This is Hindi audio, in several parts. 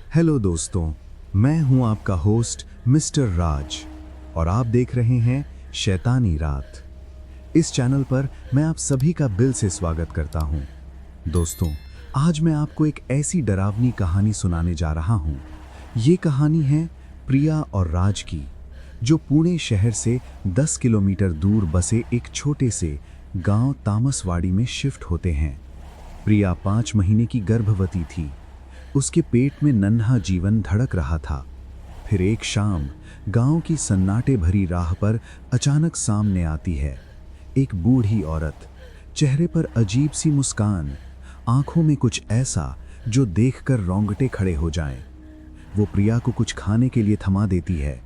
हेलो दोस्तों, मैं हूं आपका होस्ट मिस्टर राज और आप देख रहे हैं शैतानी रात। इस चैनल पर मैं आप सभी का दिल से स्वागत करता हूं। दोस्तों, आज मैं आपको एक ऐसी डरावनी कहानी सुनाने जा रहा हूं। ये कहानी है प्रिया और राज की, जो पुणे शहर से 10 किलोमीटर दूर बसे एक छोटे से गांव तामसवाड़ी में शिफ्ट होते हैं। प्रिया 5 महीने की गर्भवती थी। उसके पेट में नन्हा जीवन धड़क रहा था। फिर एक शाम गांव की सन्नाटे भरी राह पर अचानक सामने आती है एक बूढ़ी औरत। चेहरे पर अजीब सी मुस्कान, आंखों में कुछ ऐसा जो देखकर रोंगटे खड़े हो जाएं। वो प्रिया को कुछ खाने के लिए थमा देती है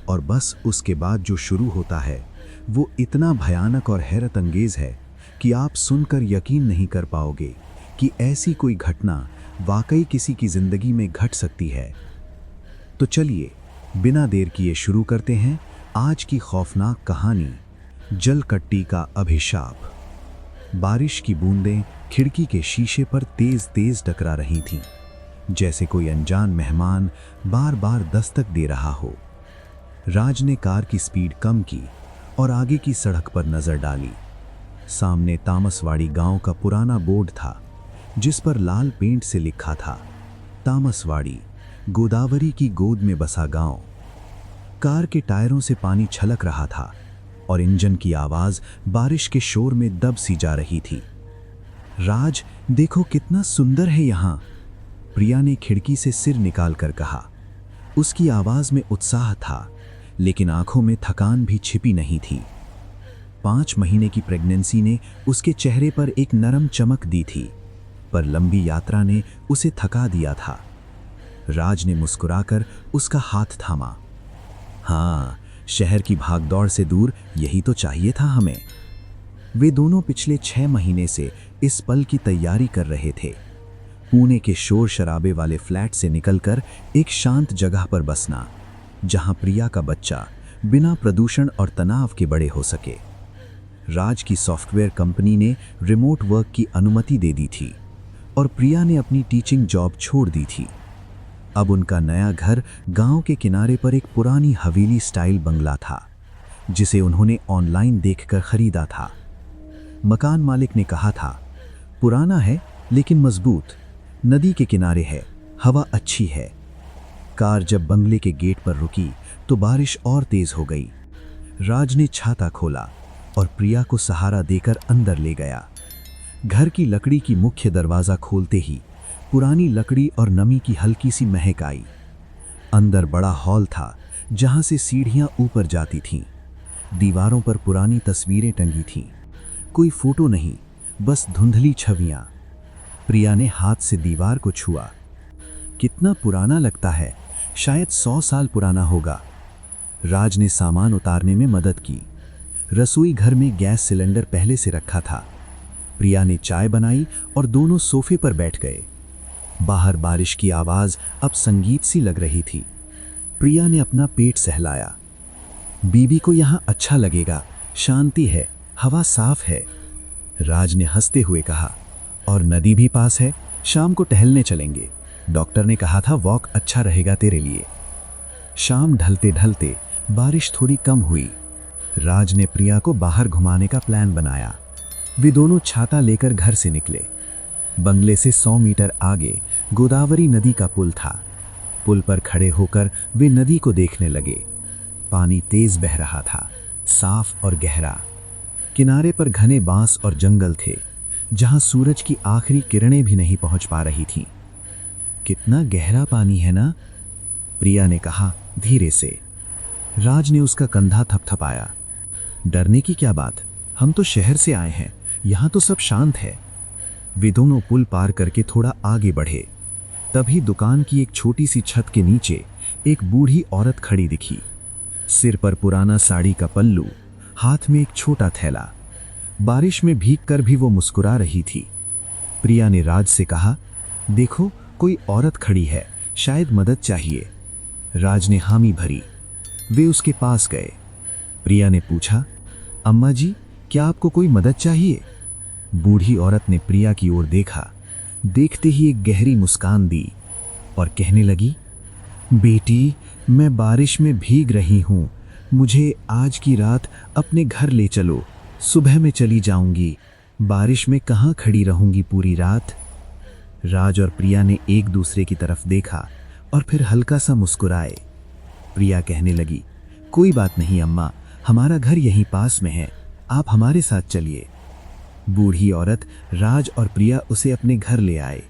और बस उसके बाद जो शुरू होता है वो इतना भयानक और हैरत अंगेज है कि आप सुनकर यकीन नहीं कर पाओगे कि ऐसी कोई घटना वाकई किसी की जिंदगी में घट सकती है। तो चलिए बिना देर किए शुरू करते हैं आज की खौफनाक कहानी, जलकट्टी का अभिशाप। बारिश की बूंदें खिड़की के शीशे पर तेज तेज टकरा रही थीं, जैसे कोई अनजान मेहमान बार बार दस्तक दे रहा हो। राज ने कार की स्पीड कम की और आगे की सड़क पर नजर डाली। सामने तामसवाड़ी गांव का पुराना बोर्ड था, जिस पर लाल पेंट से लिखा था तामसवाड़ी, गोदावरी की गोद में बसा गांव। कार के टायरों से पानी छलक रहा था और इंजन की आवाज बारिश के शोर में दब सी जा रही थी। राज, देखो कितना सुंदर है यहाँ, प्रिया ने खिड़की से सिर निकालकर कहा। उसकी आवाज में उत्साह था, लेकिन आंखों में थकान भी छिपी नहीं थी। 5 महीने की प्रेगनेंसी ने उसके चेहरे पर एक नरम चमक दी थी, पर लंबी यात्रा ने उसे थका दिया था। राज ने मुस्कुराकर उसका हाथ थामा। हाँ, शहर की भागदौड़ से दूर यही तो चाहिए था हमें। वे दोनों पिछले 6 महीने से इस पल की तैयारी कर रहे थे। पुणे के शोर शराबे वाले फ्लैट से निकलकर एक शांत जगह पर बसना, जहां प्रिया का बच्चा बिना प्रदूषण और तनाव के बड़े हो सके। राज की सॉफ्टवेयर कंपनी ने रिमोट वर्क की अनुमति दे दी थी और प्रिया ने अपनी टीचिंग जॉब छोड़ दी थी। अब उनका नया घर गांव के किनारे पर एक पुरानी हवेली स्टाइल बंगला था, जिसे उन्होंने ऑनलाइन देखकर खरीदा था। मकान मालिक ने कहा था, पुराना है लेकिन मजबूत, नदी के किनारे है, हवा अच्छी है। कार जब बंगले के गेट पर रुकी तो बारिश और तेज हो गई। राज ने छाता खोला और प्रिया को सहारा देकर अंदर ले गया। घर की लकड़ी की मुख्य दरवाजा खोलते ही पुरानी लकड़ी और नमी की हल्की सी महक आई। अंदर बड़ा हॉल था, जहां से सीढ़ियां ऊपर जाती थीं। दीवारों पर पुरानी तस्वीरें टंगी थीं, कोई फोटो नहीं, बस धुंधली छवियां। प्रिया ने हाथ से दीवार को छुआ। कितना पुराना लगता है, शायद 100 साल पुराना होगा। राज ने सामान उतारने में मदद की। रसोई घर में गैस सिलेंडर पहले से रखा था। प्रिया ने चाय बनाई और दोनों सोफे पर बैठ गए। बाहर बारिश की आवाज अब संगीत सी लग रही थी। प्रिया ने अपना पेट सहलाया। बीबी को यहाँ अच्छा लगेगा, शांति है, हवा साफ है, राज ने हंसते हुए कहा। और नदी भी पास है, शाम को टहलने चलेंगे, डॉक्टर ने कहा था वॉक अच्छा रहेगा तेरे लिए। शाम ढलते ढलते बारिश थोड़ी कम हुई। राज ने प्रिया को बाहर घुमाने का प्लान बनाया। वे दोनों छाता लेकर घर से निकले। बंगले से 100 मीटर आगे गोदावरी नदी का पुल था। पुल पर खड़े होकर वे नदी को देखने लगे। पानी तेज बह रहा था, साफ और गहरा। किनारे पर घने बांस और जंगल थे, जहां सूरज की आखिरी किरणें भी नहीं पहुंच पा रही थीं। कितना गहरा पानी है ना, प्रिया ने कहा धीरे से। राज ने उसका कंधा थपथपाया। डरने की क्या बात, हम तो शहर से आए हैं, यहां तो सब शांत है। वे दोनों पुल पार करके थोड़ा आगे बढ़े। तभी दुकान की एक छोटी सी छत के नीचे एक बूढ़ी औरत खड़ी दिखी। सिर पर पुराना साड़ी का पल्लू, हाथ में एक छोटा थैला। बारिश में भीगकर भी वो मुस्कुरा रही थी। प्रिया ने राज से कहा, देखो कोई औरत खड़ी है, शायद मदद चाहिए। राज ने हामी भरी। वे उसके पास गए। प्रिया ने पूछा, अम्मा जी, क्या आपको कोई मदद चाहिए? बूढ़ी औरत ने प्रिया की ओर देखा। देखते ही एक गहरी मुस्कान दी। और कहने लगी, बेटी, मैं बारिश में भीग रही हूँ, मुझे आज की रात अपने घर ले चलो, सुबह में चली जाऊंगी, बारिश में कहाँ खड़ी रहूंगी पूरी रात। राज और प्रिया ने एक दूसरे की तरफ देखा और फिर हल्का सा मुस्कुराए। प्रिया कहने लगी, कोई बात नहीं अम्मा, हमारा घर यहीं पास में है, आप हमारे साथ चलिए। बूढ़ी औरत राज और प्रिया उसे अपने घर ले आए,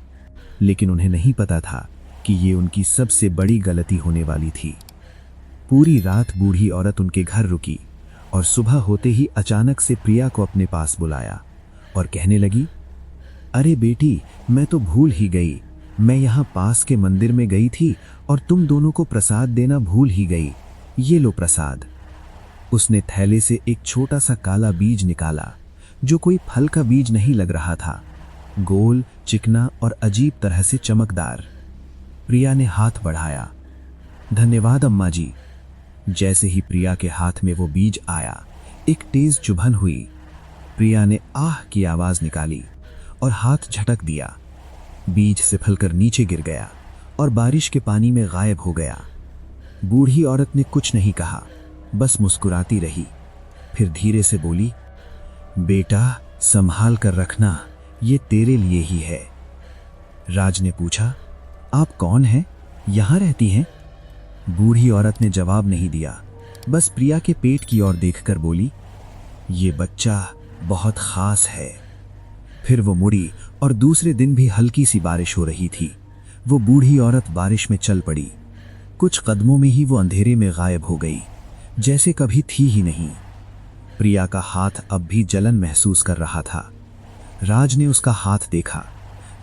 लेकिन उन्हें नहीं पता था कि ये उनकी सबसे बड़ी गलती होने वाली थी। पूरी रात बूढ़ी औरत उनके घर रुकी और सुबह होते ही अचानक से प्रिया को अपने पास बुलाया और कहने लगी, अरे बेटी, मैं तो भूल ही गई, मैं यहाँ पास के मंदिर में गई थी और तुम दोनों को प्रसाद देना भूल ही गई, ये लो प्रसाद। उसने थैले से एक छोटा सा काला बीज निकाला जो कोई फल का बीज नहीं लग रहा था, गोल, चिकना और अजीब तरह से चमकदार। प्रिया ने हाथ बढ़ाया, धन्यवाद अम्मा जी। जैसे ही प्रिया के हाथ में वो बीज आया, एक तेज चुभन हुई। प्रिया ने आह की आवाज निकाली और हाथ झटक दिया। बीज फिसलकर नीचे गिर गया और बारिश के पानी में गायब हो गया। बूढ़ी औरत ने कुछ नहीं कहा, बस मुस्कुराती रही। फिर धीरे से बोली, बेटा, संभाल कर रखना, ये तेरे लिए ही है। राज ने पूछा, आप कौन हैं, यहां रहती हैं? बूढ़ी औरत ने जवाब नहीं दिया, बस प्रिया के पेट की ओर देखकर बोली, ये बच्चा बहुत खास है। फिर वो मुड़ी और दूसरे दिन भी हल्की सी बारिश हो रही थी। वो बूढ़ी औरत बारिश में चल पड़ी। कुछ कदमों में ही वो अंधेरे में गायब हो गई, जैसे कभी थी ही नहीं। प्रिया का हाथ अब भी जलन महसूस कर रहा था। राज ने उसका हाथ देखा।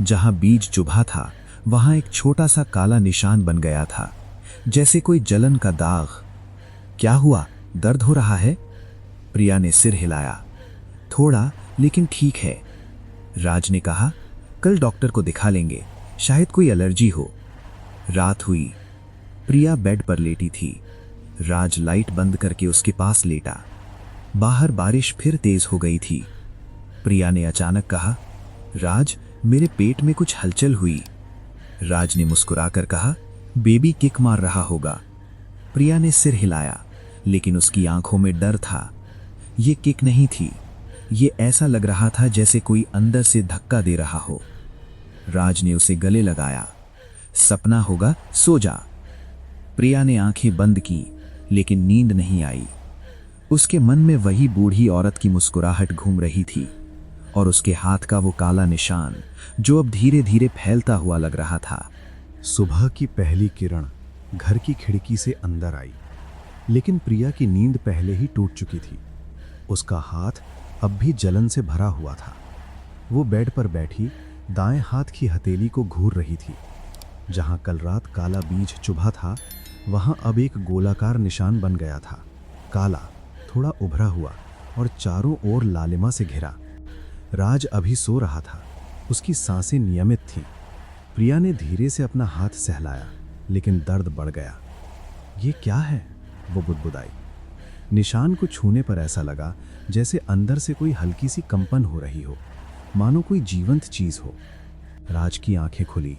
जहां बीज चुभा था वहां एक छोटा सा काला निशान बन गया था, जैसे कोई जलन का दाग। क्या हुआ, दर्द हो रहा है? प्रिया ने सिर हिलाया। थोड़ा, लेकिन ठीक है। राज ने कहा, कल डॉक्टर को दिखा लेंगे, शायद कोई एलर्जी हो। रात हुई। प्रिया बेड पर लेटी थी। राज लाइट बंद करके उसके पास लेटा। बाहर बारिश फिर तेज हो गई थी। प्रिया ने अचानक कहा, राज, मेरे पेट में कुछ हलचल हुई। राज ने मुस्कुराकर कहा, बेबी किक मार रहा होगा। प्रिया ने सिर हिलाया, लेकिन उसकी आंखों में डर था। ये किक नहीं थी, ये ऐसा लग रहा था जैसे कोई अंदर से धक्का दे रहा हो। राज ने उसे गले लगाया। सपना होगा, सो जा। प्रिया ने आंखें बंद की, लेकिन नींद नहीं आई। उसके मन में वही बूढ़ी औरत की मुस्कुराहट घूम रही थी और उसके हाथ का वो काला निशान जो अब धीरे धीरे फैलता हुआ लग रहा था। सुबह की पहली किरण घर की खिड़की से अंदर आई, लेकिन प्रिया की नींद पहले ही टूट चुकी थी। उसका हाथ अब भी जलन से भरा हुआ था। वो बेड पर बैठी दाएं हाथ की हथेली को घूर रही थी। जहां कल रात काला बीज चुभा था, वहां अब एक गोलाकार निशान बन गया था, काला, थोड़ा उभरा हुआ और चारों ओर लालिमा से घिरा। राज अभी सो रहा था, उसकी सांसें नियमित थीं। प्रिया ने धीरे से अपना हाथ सहलाया, लेकिन दर्द बढ़ गया। ये क्या है, वो बुदबुदाई। निशान को छूने पर ऐसा लगा जैसे अंदर से कोई हल्की सी कंपन हो रही हो, मानो कोई जीवंत चीज हो। राज की आंखें खुली।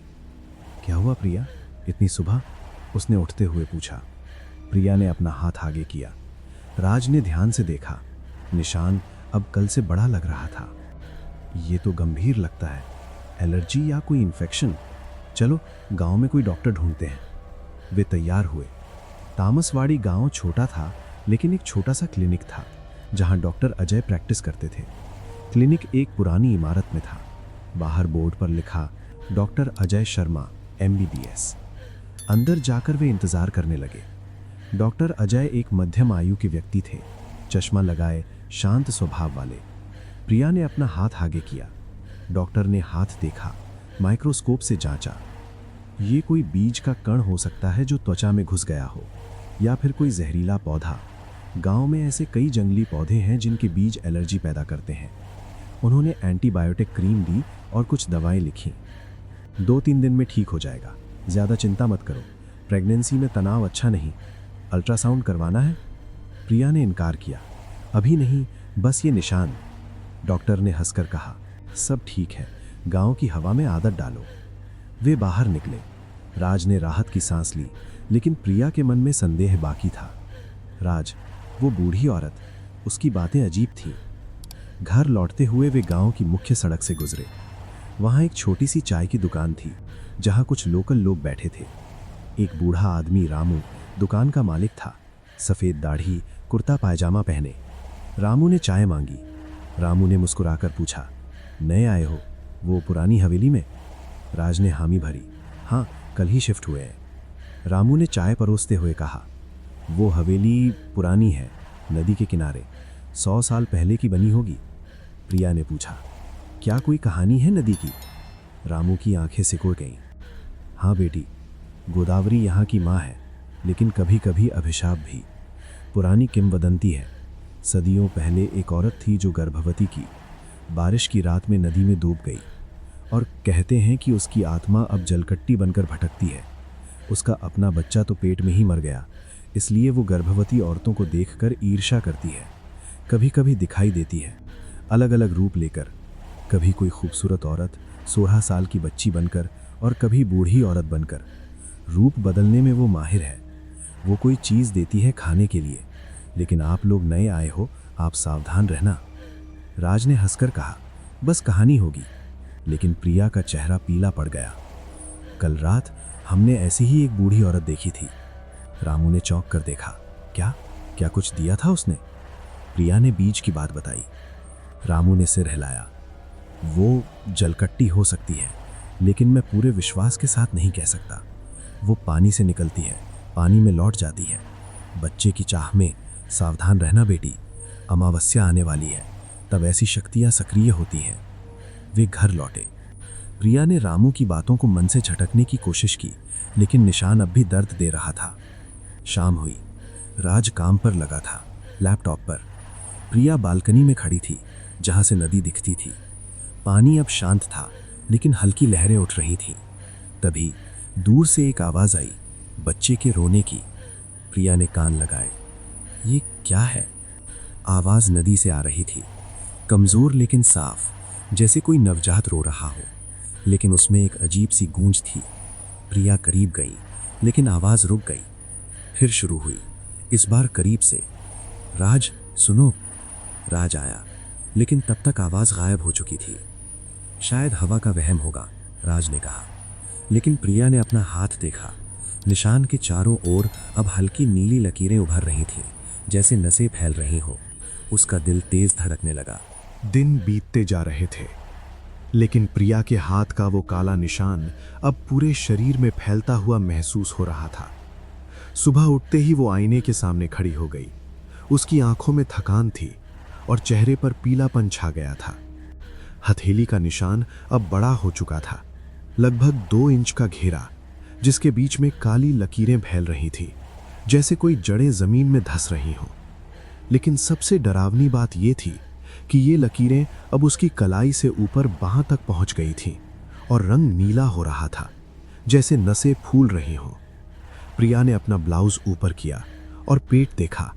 क्या हुआ प्रिया, इतनी सुबह? उसने उठते हुए पूछा। प्रिया ने अपना हाथ आगे किया। राज ने ध्यान से देखा। निशान अब कल से बड़ा लग रहा था। ये तो गंभीर लगता है, एलर्जी या कोई इन्फेक्शन। चलो गांव में कोई डॉक्टर ढूंढते हैं। वे तैयार हुए। तामसवाड़ी गांव छोटा था, लेकिन एक छोटा सा क्लिनिक था जहां डॉक्टर अजय प्रैक्टिस करते थे। क्लिनिक एक पुरानी इमारत में था। बाहर बोर्ड पर लिखा, डॉक्टर अजय शर्मा, MBBS। अंदर जाकर वे इंतजार करने लगे। डॉक्टर अजय एक मध्यम आयु के व्यक्ति थे, चश्मा लगाए, शांत स्वभाव वाले। प्रिया ने अपना हाथ आगे किया। डॉक्टर ने हाथ देखा, माइक्रोस्कोप से जांचा। ये कोई बीज का कण हो सकता है जो त्वचा में घुस गया हो, या फिर कोई जहरीला पौधा। गांव में ऐसे कई जंगली पौधे हैं जिनके बीज एलर्जी पैदा करते हैं। उन्होंने एंटीबायोटिक क्रीम दी और कुछ दवाएं लिखी। 2-3 दिन में ठीक हो जाएगा, ज़्यादा चिंता मत करो। प्रेगनेंसी में तनाव अच्छा नहीं। अल्ट्रासाउंड करवाना है? प्रिया ने इनकार किया। अभी नहीं, बस ये निशान। डॉक्टर ने हंसकर कहा, सब ठीक है, गांव की हवा में आदत डालो। वे बाहर निकले। राज ने राहत की सांस ली, लेकिन प्रिया के मन में संदेह बाकी था। राज, वो बूढ़ी औरत, उसकी बातें अजीब थीं। घर लौटते हुए वे गांव की मुख्य सड़क से गुजरे। वहां एक छोटी सी चाय की दुकान थी, जहां कुछ लोकल लोग बैठे थे। एक बूढ़ा आदमी रामू दुकान का मालिक था, सफ़ेद दाढ़ी, कुर्ता पायजामा पहने। रामू ने चाय मांगी। रामू ने मुस्कुराकर पूछा, नए आए हो वो पुरानी हवेली में? राज ने हामी भरी। हाँ, कल ही शिफ्ट हुए हैं। रामू ने चाय परोसते हुए कहा, वो हवेली पुरानी है, नदी के किनारे, 100 साल पहले की बनी होगी। प्रिया ने पूछा, क्या कोई कहानी है नदी की? रामू की आंखें सिकुड़ गईं। हाँ बेटी, गोदावरी यहाँ की माँ है, लेकिन कभी कभी अभिशाप भी। पुरानी किंवदंती है, सदियों पहले एक औरत थी जो गर्भवती की, बारिश की रात में नदी में डूब गई, और कहते हैं कि उसकी आत्मा अब जलकट्टी बनकर भटकती है। उसका अपना बच्चा तो पेट में ही मर गया, इसलिए वो गर्भवती औरतों को देखकर ईर्ष्या करती है। कभी कभी दिखाई देती है, अलग अलग रूप लेकर, कभी कोई खूबसूरत औरत 16 साल की बच्ची बनकर, और कभी बूढ़ी औरत बनकर। रूप बदलने में वो माहिर है। वो कोई चीज़ देती है खाने के लिए, लेकिन आप लोग नए आए हो, आप सावधान रहना। राज ने हंसकर कहा, बस कहानी होगी। लेकिन प्रिया का चेहरा पीला पड़ गया। कल रात हमने ऐसी ही एक बूढ़ी औरत देखी थी। रामू ने चौंक कर देखा। क्या क्या कुछ दिया था उसने? प्रिया ने बीज की बात बताई। रामू ने सिर हिलाया। वो जलकट्टी हो सकती है, लेकिन मैं पूरे विश्वास के साथ नहीं कह सकता। वो पानी से निकलती है, पानी में लौट जाती है। बच्चे की चाह में। सावधान रहना बेटी, अमावस्या आने वाली है, तब ऐसी शक्तियां सक्रिय होती हैं। वे घर लौटे। प्रिया ने रामू की बातों को मन से झटकने की कोशिश की, लेकिन निशान अब भी दर्द दे रहा था। शाम हुई। राज काम पर लगा था, लैपटॉप पर। प्रिया बालकनी में खड़ी थी, जहां से नदी दिखती थी। पानी अब शांत था, लेकिन हल्की लहरें उठ रही थीं। तभी दूर से एक आवाज आई, बच्चे के रोने की। प्रिया ने कान लगाए। ये क्या है? आवाज नदी से आ रही थी, कमजोर लेकिन साफ, जैसे कोई नवजात रो रहा हो, लेकिन उसमें एक अजीब सी गूंज थी। प्रिया करीब गई, लेकिन आवाज रुक गई। फिर शुरू हुई, इस बार करीब से। राज सुनो। राज आया, लेकिन तब तक आवाज गायब हो चुकी थी। शायद हवा का वहम होगा, राज ने कहा। लेकिन प्रिया ने अपना हाथ देखा। निशान के चारों ओर अब हल्की नीली लकीरें उभर रही थीं, जैसे नसें फैल रही हो। उसका दिल तेज धड़कने लगा। दिन बीतते जा रहे थे, लेकिन प्रिया के हाथ का वो काला निशान अब पूरे शरीर में फैलता हुआ महसूस हो रहा था। सुबह उठते ही वो आईने के सामने खड़ी हो गई। उसकी आंखों में थकान थी और चेहरे पर पीलापन छा गया था। हथेली का निशान अब बड़ा हो चुका था, लगभग 2 इंच का घेरा, जिसके बीच में काली लकीरें फैल रही थी, जैसे कोई जड़ें जमीन में धंस रही हों। लेकिन सबसे डरावनी बात यह थी कि ये लकीरें अब उसकी कलाई से ऊपर बांह तक पहुंच गई थीं और रंग नीला हो रहा था, जैसे नसें फूल रही हों। प्रिया ने अपना ब्लाउज ऊपर किया और पेट देखा।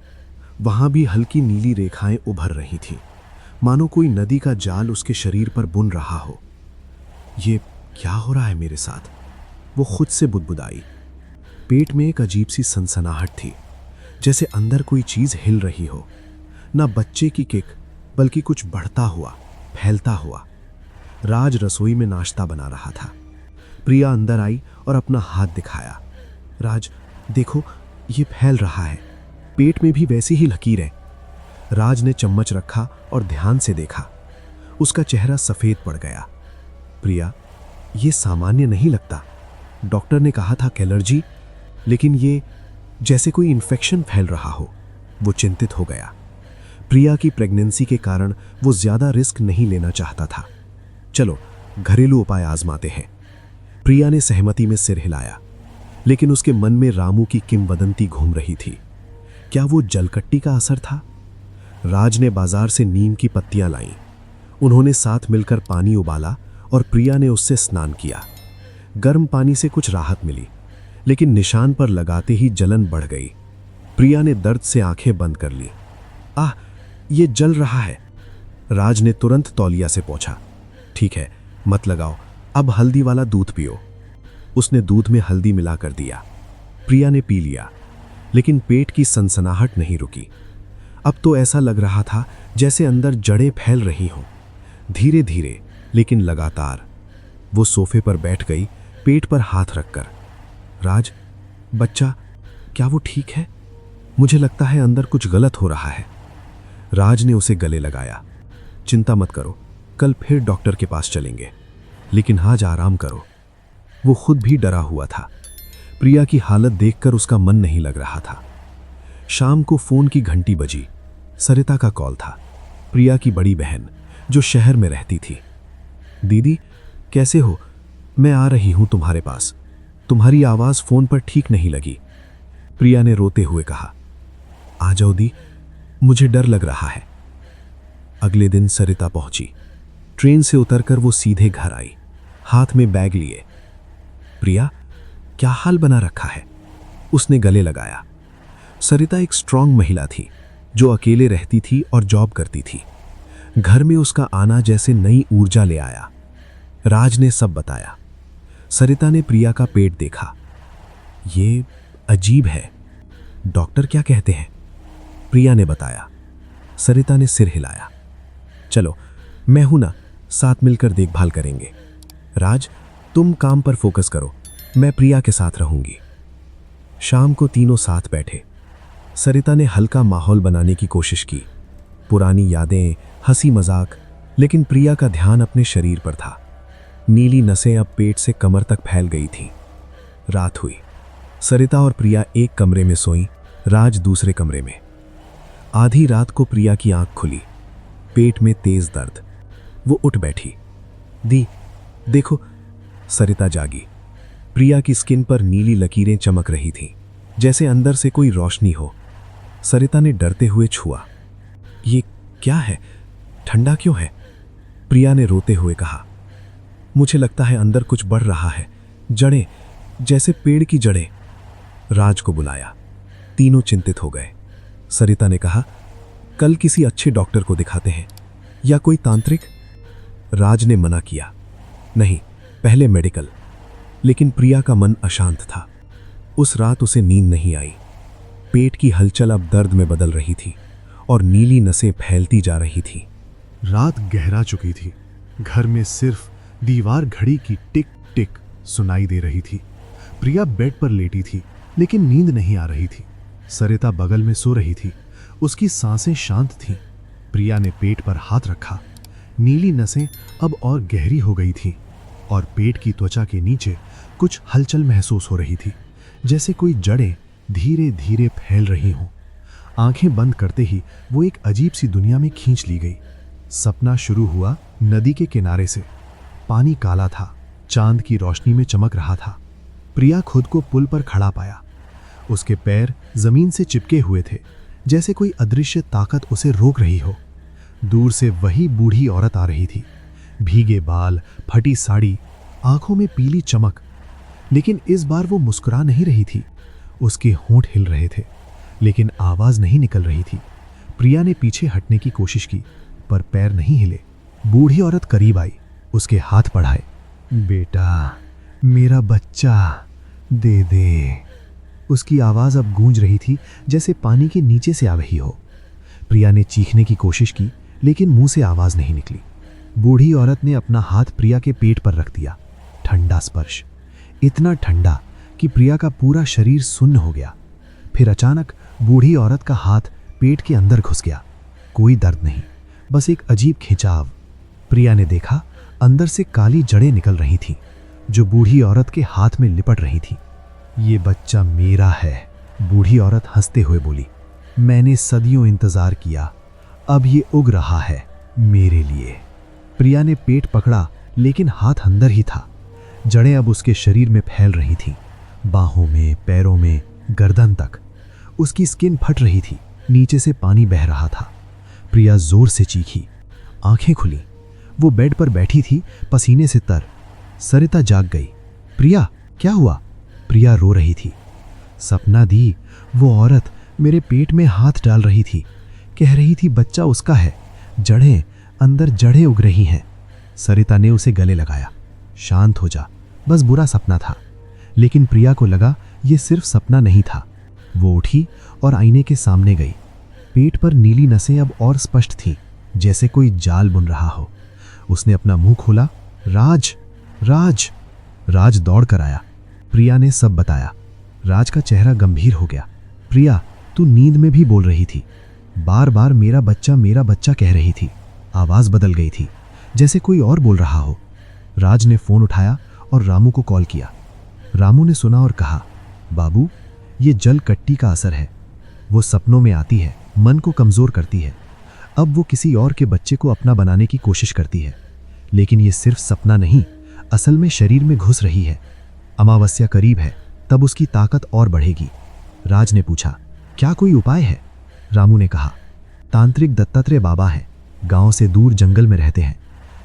वहां भी हल्की नीली रेखाएं उभर रही थीं, मानो कोई नदी का जाल उसके शरीर पर बुन रहा हो। ये क्या हो रहा है मेरे साथ? वो खुद से बुदबुदाई। पेट में एक अजीब सी सनसनाहट थी, जैसे अंदर कोई चीज हिल रही हो। ना बच्चे की किक, बल्कि कुछ बढ़ता हुआ, फैलता हुआ। राज रसोई में नाश्ता बना रहा था। प्रिया अंदर आई और अपना हाथ दिखाया। राज देखो, ये फैल रहा है, पेट में भी वैसी ही लकीरें। राज ने चम्मच रखा और ध्यान से देखा। उसका चेहरा सफेद पड़ गया। प्रिया, ये सामान्य नहीं लगता। डॉक्टर ने कहा था एलर्जी, लेकिन ये जैसे कोई इन्फेक्शन फैल रहा हो। वो चिंतित हो गया। प्रिया की प्रेगनेंसी के कारण वो ज्यादा रिस्क नहीं लेना चाहता था। चलो घरेलू उपाय आजमाते हैं। प्रिया ने सहमति में सिर हिलाया, लेकिन उसके मन में रामू की किंवदंती घूम रही थी। क्या वो जलकट्टी का असर था? राज ने बाजार से नीम की पत्तियां लाईं। उन्होंने साथ मिलकर पानी उबाला और प्रिया ने उससे स्नान किया। गर्म पानी से कुछ राहत मिली, लेकिन निशान पर लगाते ही जलन बढ़ गई। प्रिया ने दर्द से आंखें बंद कर ली। आह, ये जल रहा है। राज ने तुरंत तौलिया से पूछा। ठीक है, मत लगाओ, अब हल्दी वाला दूध पियो। उसने दूध में हल्दी मिलाकर दिया। प्रिया ने पी लिया, लेकिन पेट की सनसनाहट नहीं रुकी। अब तो ऐसा लग रहा था जैसे अंदर जड़ें फैल रही हों। धीरे धीरे लेकिन लगातार वो सोफे पर बैठ गई, पेट पर हाथ रखकर। राज, बच्चा, क्या वो ठीक है? मुझे लगता है अंदर कुछ गलत हो रहा है। राज ने उसे गले लगाया। चिंता मत करो, कल फिर डॉक्टर के पास चलेंगे, लेकिन आज आराम करो। वो खुद भी डरा हुआ था। प्रिया की हालत देखकर उसका मन नहीं लग रहा था। शाम को फोन की घंटी बजी। सरिता का कॉल था, प्रिया की बड़ी बहन जो शहर में रहती थी। दीदी, कैसे हो? मैं आ रही हूं तुम्हारे पास। तुम्हारी आवाज फोन पर ठीक नहीं लगी। प्रिया ने रोते हुए कहा। आ जाओ दी, मुझे डर लग रहा है। अगले दिन सरिता पहुंची। ट्रेन से उतरकर वो सीधे घर आई, हाथ में बैग लिए। प्रिया, क्या हाल बना रखा है? उसने गले लगाया। सरिता एक स्ट्रांग महिला थी जो अकेले रहती थी और जॉब करती थी। घर में उसका आना जैसे नई ऊर्जा ले आया। राज ने सब बताया। सरिता ने प्रिया का पेट देखा। ये अजीब है, डॉक्टर क्या कहते हैं? प्रिया ने बताया। सरिता ने सिर हिलाया। चलो, मैं हूं ना, साथ मिलकर देखभाल करेंगे। राज, तुम काम पर फोकस करो, मैं प्रिया के साथ रहूंगी। शाम को तीनों साथ बैठे। सरिता ने हल्का माहौल बनाने की कोशिश की, पुरानी यादें, हंसी मजाक, लेकिन प्रिया का ध्यान अपने शरीर पर था। नीली नसें अब पेट से कमर तक फैल गई थीं। रात हुई। सरिता और प्रिया एक कमरे में सोईं, राज दूसरे कमरे में। आधी रात को प्रिया की आंख खुली, पेट में तेज दर्द। वो उठ बैठी। दी, देखो। सरिता जागी। प्रिया की स्किन पर नीली लकीरें चमक रही थीं, जैसे अंदर से कोई रोशनी हो। सरिता ने डरते हुए छुआ। ये क्या है? ठंडा क्यों है? प्रिया ने रोते हुए कहा। मुझे लगता है अंदर कुछ बढ़ रहा है, जड़ें, जैसे पेड़ की जड़ें। राज को बुलाया। तीनों चिंतित हो गए। सरिता ने कहा, कल किसी अच्छे डॉक्टर को दिखाते हैं, या कोई तांत्रिक? राज ने मना किया। नहीं, पहले मेडिकल। लेकिन प्रिया का मन अशांत था। उस रात उसे नींद नहीं आई। पेट की हलचल अब दर्द में बदल रही थी और नीली नसें फैलती जा रही थी। रात गहरा चुकी थी। घर में सिर्फ दीवार घड़ी की टिक टिक सुनाई दे रही थी। प्रिया बेड पर लेटी थी, लेकिन नींद नहीं आ रही थी। सरिता बगल में सो रही थी, उसकी सांसें शांत थीं। प्रिया ने पेट पर हाथ रखा। नीली नसें अब और गहरी हो गई थीं और पेट की त्वचा के नीचे कुछ हलचल महसूस हो रही थी, जैसे कोई जड़ें धीरे धीरे फैल रही हों। आंखें बंद करते ही वो एक अजीब सी दुनिया में खींच ली गई। सपना शुरू हुआ नदी के किनारे से। पानी काला था, चांद की रोशनी में चमक रहा था। प्रिया खुद को पुल पर खड़ा पाया। उसके पैर जमीन से चिपके हुए थे, जैसे कोई अदृश्य ताकत उसे रोक रही हो। दूर से वही बूढ़ी औरत आ रही थी, भीगे बाल, फटी साड़ी, आंखों में पीली चमक। लेकिन इस बार वो मुस्कुरा नहीं रही थी। उसके होंठ हिल रहे थे, लेकिन आवाज नहीं निकल रही थी। प्रिया ने पीछे हटने की कोशिश की, पर पैर नहीं हिले। बूढ़ी औरत करीब आई, उसके हाथ बढ़ाए। बेटा, मेरा बच्चा दे दे। उसकी आवाज अब गूंज रही थी, जैसे पानी के नीचे से आ रही हो। प्रिया ने चीखने की कोशिश की, लेकिन मुंह से आवाज नहीं निकली। बूढ़ी औरत ने अपना हाथ प्रिया के पेट पर रख दिया। ठंडा स्पर्श, इतना ठंडा कि प्रिया का पूरा शरीर सुन्न हो गया। फिर अचानक बूढ़ी औरत का हाथ पेट के अंदर घुस गया। कोई दर्द नहीं, बस एक अजीब खिंचाव। प्रिया ने देखा, अंदर से काली जड़ें निकल रही थीं, जो बूढ़ी औरत के हाथ में लिपट रही थी। ये बच्चा मेरा है, बूढ़ी औरत हंसते हुए बोली। मैंने सदियों इंतजार किया, अब ये उग रहा है मेरे लिए। प्रिया ने पेट पकड़ा, लेकिन हाथ अंदर ही था। जड़ें अब उसके शरीर में फैल रही थीं, बाहों में, पैरों में, गर्दन तक। उसकी स्किन फट रही थी, नीचे से पानी बह रहा था। प्रिया जोर से चीखी, आंखें खुली। वो बेड पर बैठी थी, पसीने से तर। सरिता जाग गई। प्रिया, क्या हुआ? प्रिया रो रही थी। सपना दी, वो औरत मेरे पेट में हाथ डाल रही थी, कह रही थी बच्चा उसका है, जड़ें, अंदर जड़ें उग रही हैं। सरिता ने उसे गले लगाया। शांत हो जा, बस बुरा सपना था। लेकिन प्रिया को लगा ये सिर्फ सपना नहीं था। वो उठी और आईने के सामने गई। पेट पर नीली नसें अब और स्पष्ट थीं, जैसे कोई जाल बुन रहा हो। उसने अपना मुंह खोला। राज, राज। राज दौड़ कर आया। प्रिया ने सब बताया। राज का चेहरा गंभीर हो गया। प्रिया, तू नींद में भी बोल रही थी। बार बार मेरा बच्चा कह रही थी। आवाज बदल गई थी, जैसे कोई और बोल रहा हो। राज ने फोन उठाया और रामू को कॉल किया। रामू ने सुना और कहा, बाबू, ये जल कट्टी का असर है। वो सपनों में आती है, मन को कमजोर करती है। अब वो किसी और के बच्चे को अपना बनाने की कोशिश करती है, लेकिन ये सिर्फ सपना नहीं, असल में शरीर में घुस रही है। अमावस्या करीब है, तब उसकी ताकत और बढ़ेगी। राज ने पूछा, क्या कोई उपाय है? रामू ने कहा, तांत्रिक दत्तात्रेय बाबा हैं, गांव से दूर जंगल में रहते हैं,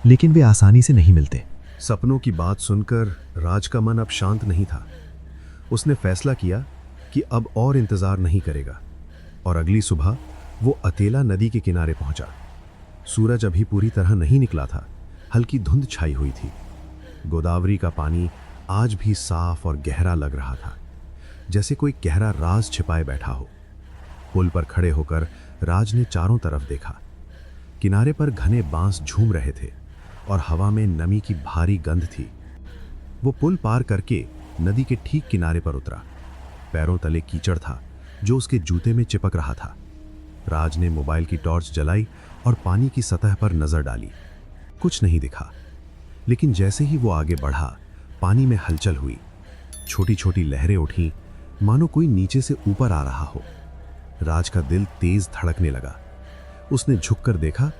लेकिन वे आसानी से नहीं मिलते। सपनों की बात सुनकर राज का मन अब शांत नहीं था। उसने फैसला किया कि अब और इंतजार नहीं करेगा और अगली सुबह वो अतेला नदी के किनारे पहुंचा। सूरज अभी पूरी तरह नहीं निकला था, हल्की धुंध छाई हुई थी। गोदावरी का पानी आज भी साफ और गहरा लग रहा था, जैसे कोई गहरा राज छिपाए बैठा हो। पुल पर खड़े होकर राज ने चारों तरफ देखा। किनारे पर घने बांस झूम रहे थे और हवा में नमी की भारी गंध थी। वो पुल पार करके नदी के ठीक किनारे पर उतरा। पैरों तले कीचड़ था जो उसके जूते में चिपक रहा था। राज ने मोबाइल की टॉर्च जलाई और पानी की सतह पर नजर डाली। कुछ नहीं दिखा, लेकिन जैसे ही वो आगे बढ़ा, पानी में हलचल हुई। छोटी छोटी लहरें उठी, मानो कोई नीचे से ऊपर आ रहा हो। राज का दिल तेज धड़कने लगा। उसने झुककर देखा,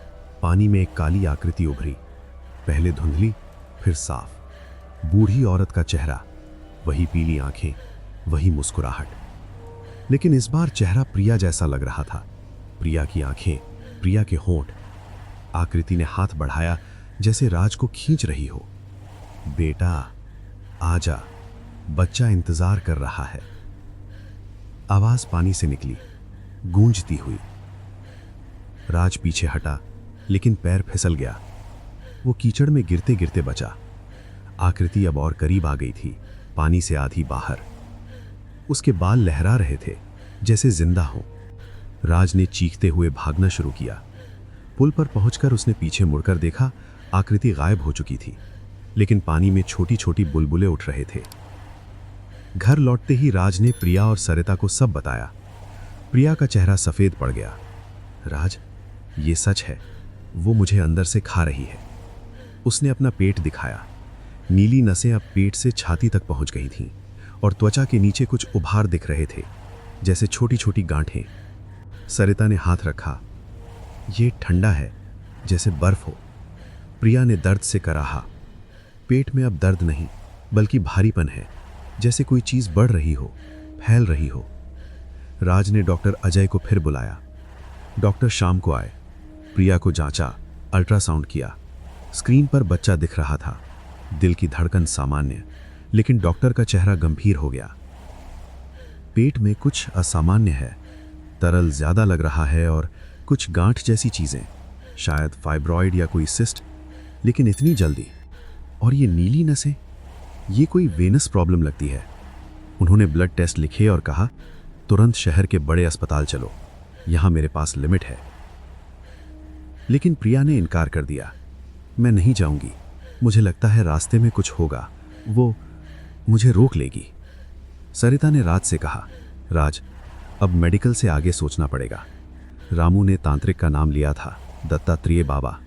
पानी में एक काली आकृति उभरी, पहले धुंधली, फिर साफ। बूढ़ी औरत का चेहरा, वही पीली आंखें, वही मुस्कुराहट, लेकिन इस बार चेहरा प्रिया जैसा लग रहा था। प्रिया की आंखें, प्रिया के होंठ। आकृति ने हाथ बढ़ाया, जैसे राज को खींच रही हो। बेटा, आजा, बच्चा इंतजार कर रहा है। आवाज पानी से निकली, गूंजती हुई। राज पीछे हटा, लेकिन पैर फिसल गया। वो कीचड़ में गिरते गिरते बचा। आकृति अब और करीब आ गई थी, पानी से आधी बाहर। उसके बाल लहरा रहे थे, जैसे जिंदा हो। राज ने चीखते हुए भागना शुरू किया। पुल पर पहुंचकर उसने पीछे मुड़कर देखा, आकृति गायब हो चुकी थी, लेकिन पानी में छोटी छोटी बुलबुलें उठ रहे थे। घर लौटते ही राज ने प्रिया और सरिता को सब बताया। प्रिया का चेहरा सफेद पड़ गया। राज, ये सच है, वो मुझे अंदर से खा रही है। उसने अपना पेट दिखाया। नीली नसें अब पेट से छाती तक पहुंच गई थीं और त्वचा के नीचे कुछ उभार दिख रहे थे, जैसे छोटी छोटी गांठें। सरिता ने हाथ रखा। ये ठंडा है, जैसे बर्फ हो। प्रिया ने दर्द से कराहा। पेट में अब दर्द नहीं, बल्कि भारीपन है, जैसे कोई चीज बढ़ रही हो, फैल रही हो। राज ने डॉक्टर अजय को फिर बुलाया। डॉक्टर शाम को आए। प्रिया को जांचा, अल्ट्रासाउंड किया। स्क्रीन पर बच्चा दिख रहा था। दिल की धड़कन सामान्य, लेकिन डॉक्टर का चेहरा गंभीर हो गया। पेट में कुछ असामान्य है, तरल ज्यादा लग रहा है और कुछ गांठ जैसी चीजें, शायद फाइब्रॉइड या कोई सिस्ट, लेकिन इतनी जल्दी। और ये नीली नसें, ये कोई वेनस प्रॉब्लम लगती है। उन्होंने ब्लड टेस्ट लिखे और कहा, तुरंत शहर के बड़े अस्पताल चलो, यहां मेरे पास लिमिट है। लेकिन प्रिया ने इनकार कर दिया। मैं नहीं जाऊंगी, मुझे लगता है रास्ते में कुछ होगा, वो मुझे रोक लेगी। सरिता ने राज से कहा, राज, अब मेडिकल से आगे सोचना पड़ेगा। रामू ने तांत्रिक का नाम लिया था, दत्तात्रेय बाबा।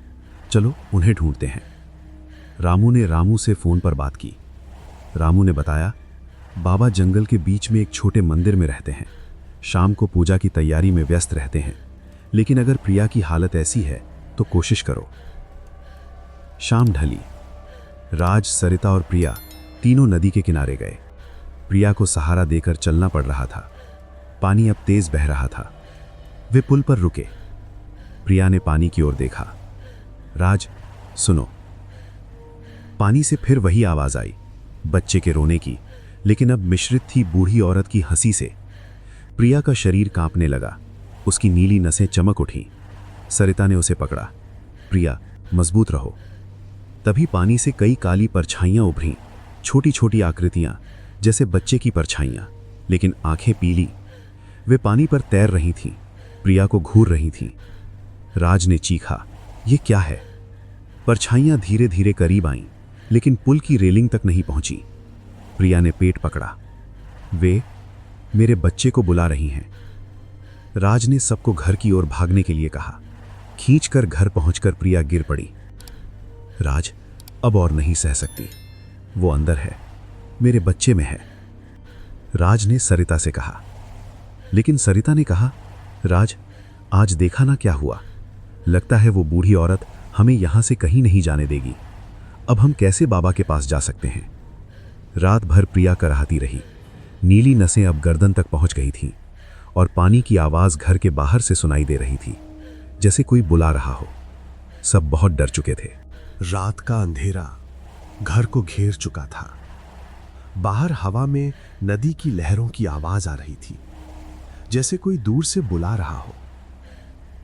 चलो उन्हें ढूंढते हैं। रामू ने रामू से फोन पर बात की। रामू ने बताया, बाबा जंगल के बीच में एक छोटे मंदिर में रहते हैं। शाम को पूजा की तैयारी में व्यस्त रहते हैं, लेकिन अगर प्रिया की हालत ऐसी है तो कोशिश करो। शाम ढली। राज, सरिता और प्रिया तीनों नदी के किनारे गए। प्रिया को सहारा देकर चलना पड़ रहा था। पानी अब तेज बह रहा था। वे पुल पर रुके। प्रिया ने पानी की ओर देखा। राज, सुनो। पानी से फिर वही आवाज आई, बच्चे के रोने की, लेकिन अब मिश्रित थी बूढ़ी औरत की हंसी से। प्रिया का शरीर कांपने लगा। उसकी नीली नसें चमक उठी। सरिता ने उसे पकड़ा। प्रिया, मजबूत रहो। तभी पानी से कई काली परछाइयां उभरीं, छोटी छोटी आकृतियां, जैसे बच्चे की परछाइयां, लेकिन आंखें पीली। वे पानी पर तैर रही थीं, प्रिया को घूर रही थीं। राज ने चीखा, ये क्या है? परछाइयां धीरे धीरे करीब आईं, लेकिन पुल की रेलिंग तक नहीं पहुंची। प्रिया ने पेट पकड़ा। वे मेरे बच्चे को बुला रही हैं। राज ने सबको घर की ओर भागने के लिए कहा। खींचकर घर पहुंचकर प्रिया गिर पड़ी। राज अब और नहीं सह सकती। वो अंदर है, मेरे बच्चे में है। राज ने सरिता से कहा। लेकिन सरिता ने कहा, राज आज देखा ना क्या हुआ। लगता है वो बूढ़ी औरत हमें यहां से कहीं नहीं जाने देगी। अब हम कैसे बाबा के पास जा सकते हैं? रात भर प्रिया कराहती रही। नीली नसें अब गर्दन तक पहुंच गई थीं और पानी की आवाज घर के बाहर से सुनाई दे रही थी, जैसे कोई बुला रहा हो। सब बहुत डर चुके थे। रात का अंधेरा घर को घेर चुका था। बाहर हवा में नदी की लहरों की आवाज आ रही थी, जैसे कोई दूर से बुला रहा हो।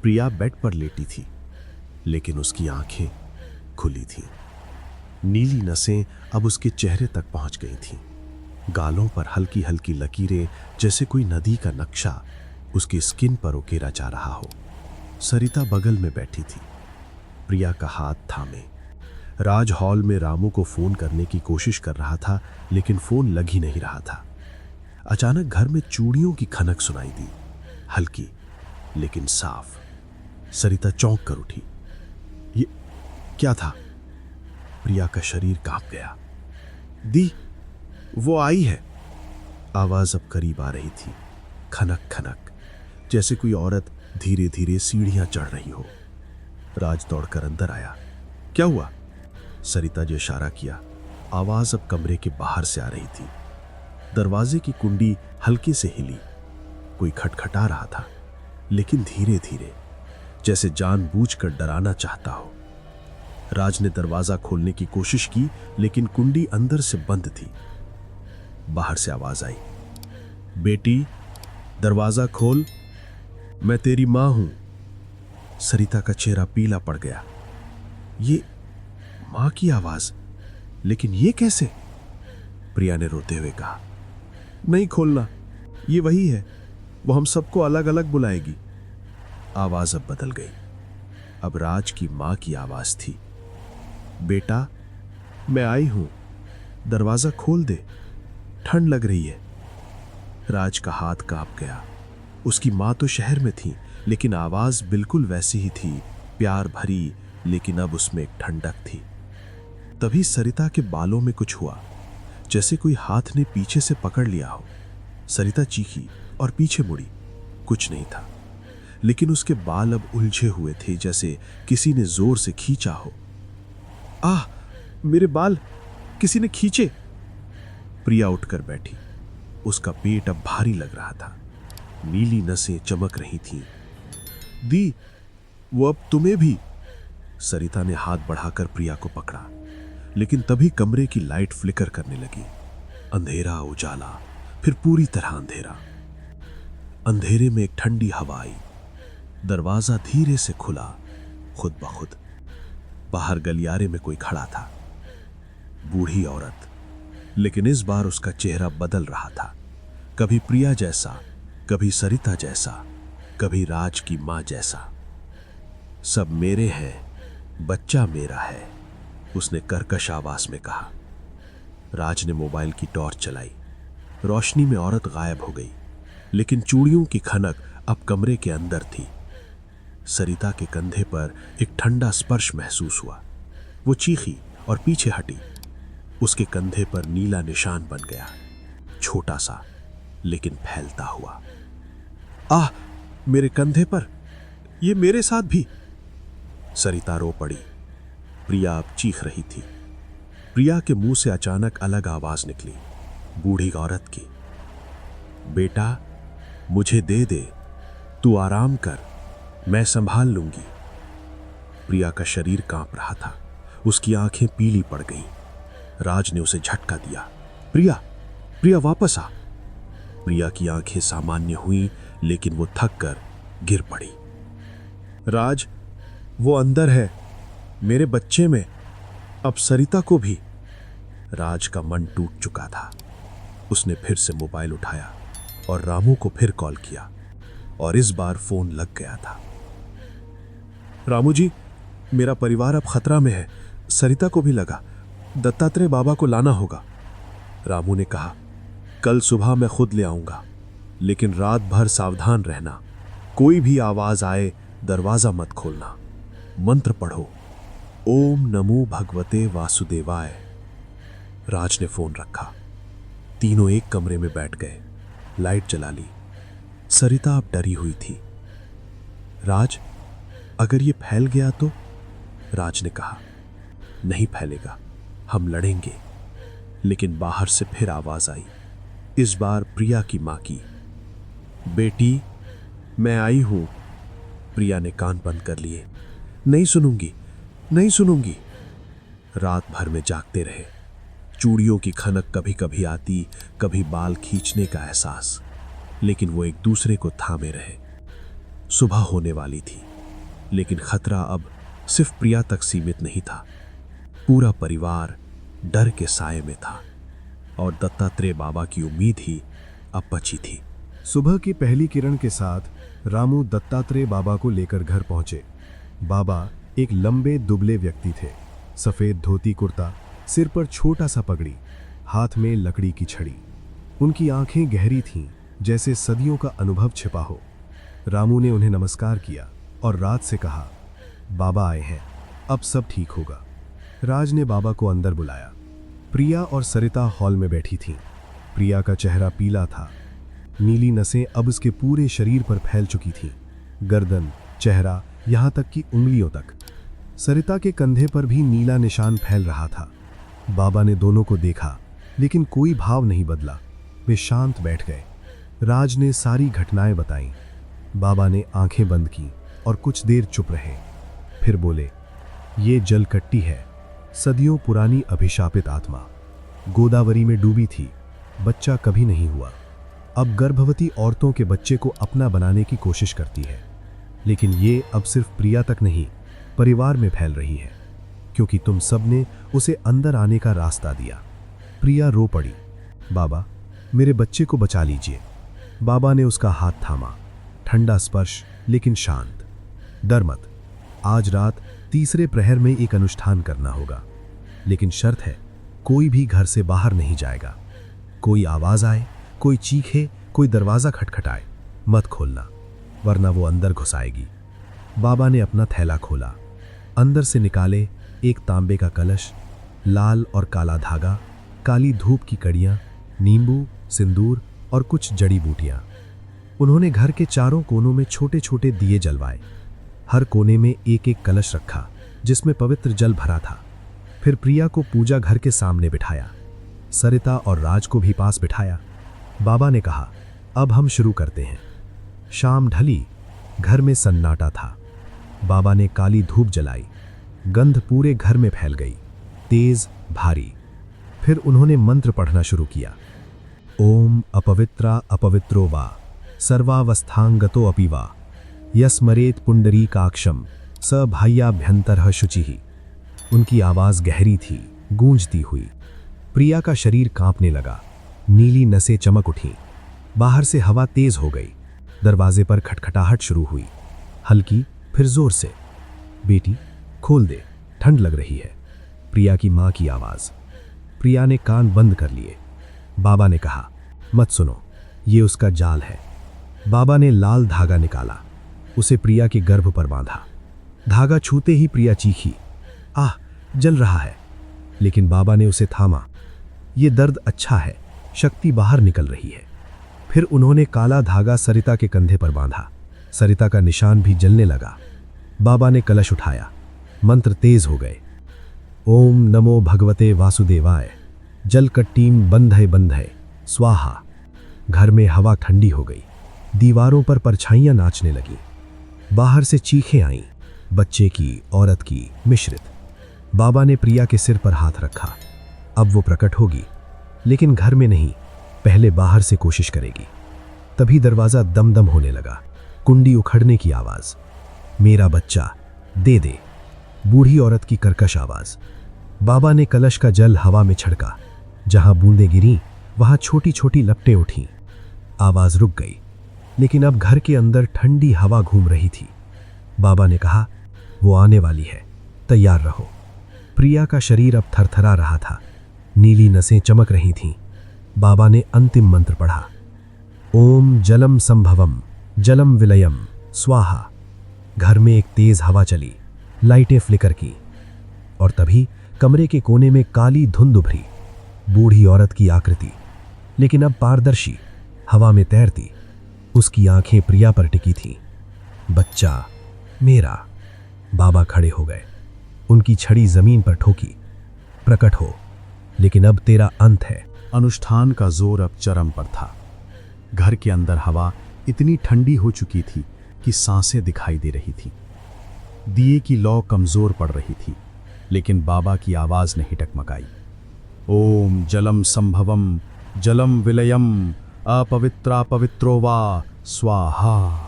प्रिया बेड पर लेटी थी, लेकिन उसकी आंखें खुली थीं। नीली नसें अब उसके चेहरे तक पहुंच गई थीं। गालों पर हल्की हल्की लकीरें, जैसे कोई नदी का नक्शा उसकी स्किन पर उकेरा जा रहा हो। सरिता बगल में बैठी थी, प्रिया का हाथ थामे। राज हॉल में रामू को फोन करने की कोशिश कर रहा था, लेकिन फोन लग ही नहीं रहा था। अचानक घर में चूड़ियों की खनक सुनाई दी, हल्की लेकिन साफ। सरिता चौंक कर उठी। ये क्या था? प्रिया का शरीर कांप गया। दी, वो आई है। आवाज अब करीब आ रही थी, खनक खनक, जैसे कोई औरत धीरे धीरे सीढ़ियां चढ़ रही हो। राज दौड़कर अंदर आया। क्या हुआ? सरिता ने इशारा किया। आवाज अब कमरे के बाहर से आ रही थी। दरवाजे की कुंडी हल्के से हिली। कोई खटखटा रहा था, लेकिन धीरे धीरे, जैसे जानबूझकर डराना चाहता हो। राज ने दरवाजा खोलने की कोशिश की, लेकिन कुंडी अंदर से बंद थी। बाहर से आवाज आई, बेटी दरवाजा खोल, मैं तेरी मां हूं। सरिता का चेहरा पीला पड़ गया। ये मां की आवाज, लेकिन ये कैसे? प्रिया ने रोते हुए कहा, नहीं खोलना, ये वही है, वो हम सबको अलग अलग बुलाएगी। आवाज अब बदल गई। अब राज की मां की आवाज थी। बेटा मैं आई हूं, दरवाजा खोल दे, ठंड लग रही है। राज का हाथ कांप गया। उसकी मां तो शहर में थी, लेकिन आवाज बिल्कुल वैसी ही थी, प्यार भरी, लेकिन अब उसमें एक ठंडक थी। तभी सरिता के बालों में कुछ हुआ, जैसे कोई हाथ ने पीछे से पकड़ लिया हो। सरिता चीखी और पीछे मुड़ी। कुछ नहीं था, लेकिन उसके बाल अब उलझे हुए थे, जैसे किसी ने जोर से खींचा हो। आह, मेरे बाल किसी ने खींचे। प्रिया उठकर बैठी। उसका पेट अब भारी लग रहा था। नीली नसें चमक रही थीं। दी, वो अब तुम्हें भी। सरिता ने हाथ बढ़ाकर प्रिया को पकड़ा, लेकिन तभी कमरे की लाइट फ्लिकर करने लगी। अंधेरा, उजाला, फिर पूरी तरह अंधेरा। अंधेरे में एक ठंडी हवा आई। दरवाजा धीरे से खुला, खुद ब खुद। बाहर गलियारे में कोई खड़ा था, बूढ़ी औरत, लेकिन इस बार उसका चेहरा बदल रहा था। कभी प्रिया जैसा, कभी सरिता जैसा, कभी राज की मां जैसा। सब मेरे हैं, बच्चा मेरा है, उसने कर्कश आवाज में कहा। राज ने मोबाइल की टॉर्च चलाई। रोशनी में औरत गायब हो गई, लेकिन चूड़ियों की खनक अब कमरे के अंदर थी। सरिता के कंधे पर एक ठंडा स्पर्श महसूस हुआ। वो चीखी और पीछे हटी। उसके कंधे पर नीला निशान बन गया, छोटा सा लेकिन फैलता हुआ। आह, मेरे कंधे पर, ये मेरे साथ भी। सरिता रो पड़ी। प्रिया अब चीख रही थी। प्रिया के मुंह से अचानक अलग आवाज निकली, बूढ़ी औरत की। बेटा मुझे दे दे, तू आराम कर, मैं संभाल लूंगी। प्रिया का शरीर कांप रहा था। उसकी आंखें पीली पड़ गईं। राज ने उसे झटका दिया। प्रिया, प्रिया वापस आ। प्रिया की आंखें सामान्य हुई, लेकिन वो थक कर गिर पड़ी। राज, वो अंदर है, मेरे बच्चे में, अब सरिता को भी। राज का मन टूट चुका था। उसने फिर से मोबाइल उठाया और रामू को फिर कॉल किया और इस बार फोन लग गया था। रामू जी, मेरा परिवार अब खतरा में है। सरिता को भी लगा। दत्तात्रेय बाबा को लाना होगा। रामू ने कहा, कल सुबह मैं खुद ले आऊंगा, लेकिन रात भर सावधान रहना। कोई भी आवाज आए दरवाजा मत खोलना। मंत्र पढ़ो, ओम नमो भगवते वासुदेवाय। राज ने फोन रखा। तीनों एक कमरे में बैठ गए। लाइट जला ली। सरिता अब डरी हुई थी। राज, अगर ये फैल गया तो? राज ने कहा, नहीं फैलेगा, हम लड़ेंगे। लेकिन बाहर से फिर आवाज आई, इस बार प्रिया की मां की। बेटी, मैं आई हूं। प्रिया ने कान बंद कर लिए। नहीं सुनूंगी, नहीं सुनूंगी। रात भर में जागते रहे। चूड़ियों की खनक कभी कभी आती, कभी बाल खींचने का एहसास, लेकिन वो एक दूसरे को थामे रहे। सुबह होने वाली थी, लेकिन खतरा अब सिर्फ प्रिया तक सीमित नहीं था। पूरा परिवार डर के साए में था और दत्तात्रेय बाबा की उम्मीद ही अब बची थी। सुबह की पहली किरण के साथ रामू दत्तात्रेय बाबा को लेकर घर पहुंचे। बाबा एक लंबे दुबले व्यक्ति थे। सफेद धोती कुर्ता, सिर पर छोटा सा पगड़ी, हाथ में लकड़ी की छड़ी। उनकी आंखें गहरी थीं, जैसे सदियों का अनुभव छिपा हो। रामू ने उन्हें नमस्कार किया और राज से कहा, बाबा आए हैं, अब सब ठीक होगा। राज ने बाबा को अंदर बुलाया। प्रिया और सरिता हॉल में बैठी थीं। प्रिया का चेहरा पीला था। नीली नसें अब उसके पूरे शरीर पर फैल चुकी थीं, गर्दन, चेहरा, यहां तक कि उंगलियों तक। सरिता के कंधे पर भी नीला निशान फैल रहा था। बाबा ने दोनों को देखा, लेकिन कोई भाव नहीं बदला। वे शांत बैठ गए। राज ने सारी घटनाएं बताईं। बाबा ने आंखें बंद की और कुछ देर चुप रहे। फिर बोले, ये जलकट्टी है, सदियों पुरानी अभिशापित आत्मा। गोदावरी में डूबी थी, बच्चा कभी नहीं हुआ। अब गर्भवती औरतों के बच्चे को अपना बनाने की कोशिश करती है। लेकिन ये अब सिर्फ प्रिया तक नहीं, परिवार में फैल रही है, क्योंकि तुम सबने उसे अंदर आने का रास्ता दिया। प्रिया रो पड़ी, बाबा, मेरे बच्चे को बचा लीजिए। बाबा ने उसका हाथ थामा। ठंडा स्पर्श, लेकिन शांत। डर मत, आज रात तीसरे प्रहर में एक अनुष्ठान करना होगा, लेकिन शर्त है, कोई भी घर से बाहर नहीं जाएगा। कोई आवाज आए, कोई चीखे, कोई दरवाजा खटखटाए, मत खोलना, वरना वो अंदर घुस आएगी। बाबा ने अपना थैला खोला। अंदर से निकाले एक तांबे का कलश, लाल और काला धागा, काली धूप की कड़ियां, नींबू, सिंदूर और कुछ जड़ी बूटियां। उन्होंने घर के चारों कोनों में छोटे छोटे दिए जलवाए। हर कोने में एक एक कलश रखा, जिसमें पवित्र जल भरा था। फिर प्रिया को पूजा घर के सामने बिठाया। सरिता और राज को भी पास बिठाया। बाबा ने कहा, अब हम शुरू करते हैं। शाम ढली, घर में सन्नाटा था। बाबा ने काली धूप जलाई। गंध पूरे घर में फैल गई, तेज, भारी। फिर उन्होंने मंत्र पढ़ना शुरू किया। ओम अपवित्रा अपवित्रो वा सर्वावस्थांगतो अपि वा यस्मरेत पुंडरीकाक्षम स बाह्याभ्यंतरः शुचिः। उनकी आवाज गहरी थी, गूंजती हुई। प्रिया का शरीर कांपने लगा। नीली नसें चमक उठीं। बाहर से हवा तेज हो गई। दरवाजे पर खटखटाहट शुरू हुई, हल्की, फिर जोर से। बेटी, खोल दे, ठंड लग रही है। प्रिया की मां की आवाज। प्रिया ने कान बंद कर लिए। बाबा ने कहा, मत सुनो, ये उसका जाल है। बाबा ने लाल धागा निकाला, उसे प्रिया के गर्भ पर बांधा। धागा छूते ही प्रिया चीखी, आह, जल रहा है। लेकिन बाबा ने उसे थामा। ये दर्द अच्छा है, शक्ति बाहर निकल रही है। फिर उन्होंने काला धागा सरिता के कंधे पर बांधा। सरिता का निशान भी जलने लगा। बाबा ने कलश उठाया। मंत्र तेज हो गए। ओम नमो भगवते वासुदेवाय जलकट्टीम बंधय बंधय स्वाहा। घर में हवा ठंडी हो गई। दीवारों पर परछाइयां नाचने लगीं। बाहर से चीखें आईं, बच्चे की, औरत की, मिश्रित। बाबा ने प्रिया के सिर पर हाथ रखा। अब वो प्रकट होगी, लेकिन घर में नहीं, पहले बाहर से कोशिश करेगी। तभी दरवाजा दमदम होने लगा। कुंडी उखड़ने की आवाज। मेरा बच्चा, दे दे। बूढ़ी औरत की कर्कश आवाज। बाबा ने कलश का जल हवा में छिड़का। जहां बूंदें गिरी, वहां छोटी छोटी लपटें उठीं। आवाज रुक गई, लेकिन अब घर के अंदर ठंडी हवा घूम रही थी। बाबा ने कहा, वो आने वाली है, तैयार रहो। प्रिया का शरीर अब थरथरा रहा था, नीली नसें चमक रही थीं। बाबा ने अंतिम मंत्र पढ़ा, ओम जलम संभवम जलम विलयम स्वाहा। घर में एक तेज हवा चली, लाइटें फ्लिकर की, और तभी कमरे के कोने में काली धुंध उभरी। बूढ़ी औरत की आकृति, लेकिन अब पारदर्शी, हवा में तैरती। उसकी आंखें प्रिया पर टिकी थीं। बच्चा मेरा। बाबा खड़े हो गए, उनकी छड़ी जमीन पर ठोकी। प्रकट हो, लेकिन अब तेरा अंत है। अनुष्ठान का जोर अब चरम पर था। घर के अंदर हवा इतनी ठंडी हो चुकी थी कि सांसें दिखाई दे रही थीं। दिए की लौ कमजोर पड़ रही थी, लेकिन बाबा की आवाज नहीं टकमकाई। ओम जलम संभवम जलम विलयम अपवित्रा पवित्रो वा स्वाहा।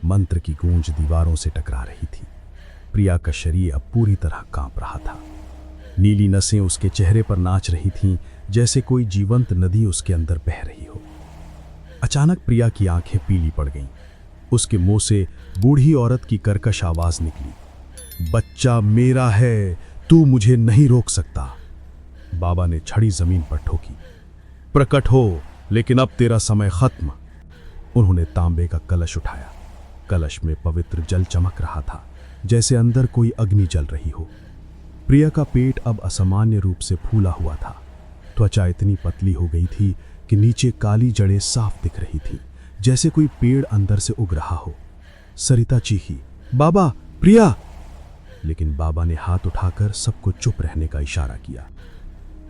मंत्र की गूंज दीवारों से टकरा रही थी। प्रिया का शरीर अब पूरी तरह कांप रहा था। नीली नसें उसके चेहरे पर नाच रही थीं, जैसे कोई जीवंत नदी उसके अंदर बह रही हो। अचानक प्रिया की आंखें पीली पड़ गईं। उसके मुंह से बूढ़ी औरत की कर्कश आवाज निकली, बच्चा मेरा है, तू मुझे नहीं रोक सकता। बाबा ने छड़ी जमीन पर ठोकी, प्रकट हो, लेकिन अब तेरा समय खत्म। उन्होंने तांबे का कलश उठाया। कलश में पवित्र जल चमक रहा था, जैसे अंदर कोई अग्नि जल रही हो। प्रिया का पेट अब असामान्य रूप से फूला हुआ था। त्वचा इतनी पतली हो गई थी कि नीचे काली जड़ें साफ दिख रही थी, जैसे कोई पेड़ अंदर से उग रहा हो। सरिता चीखी, बाबा, प्रिया। लेकिन बाबा ने हाथ उठाकर सबको चुप रहने का इशारा किया।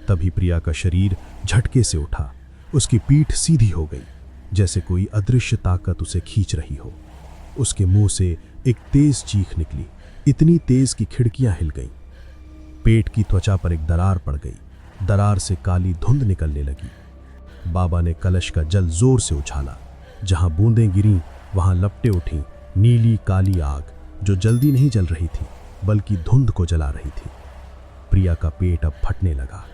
तभी प्रिया का शरीर झटके से उठा। उसकी पीठ सीधी हो गई, जैसे कोई अदृश्य ताकत उसे खींच रही हो। उसके मुंह से एक तेज चीख निकली, इतनी तेज कि खिड़कियां हिल गईं। पेट की त्वचा पर एक दरार पड़ गई। दरार से काली धुंध निकलने लगी। बाबा ने कलश का जल जोर से उछाला। जहां बूंदें गिरीं, वहां लपटें उठीं, नीली काली आग, जो जल्दी नहीं जल रही थी, बल्कि धुंध को जला रही थी। प्रिया का पेट अब फटने लगा।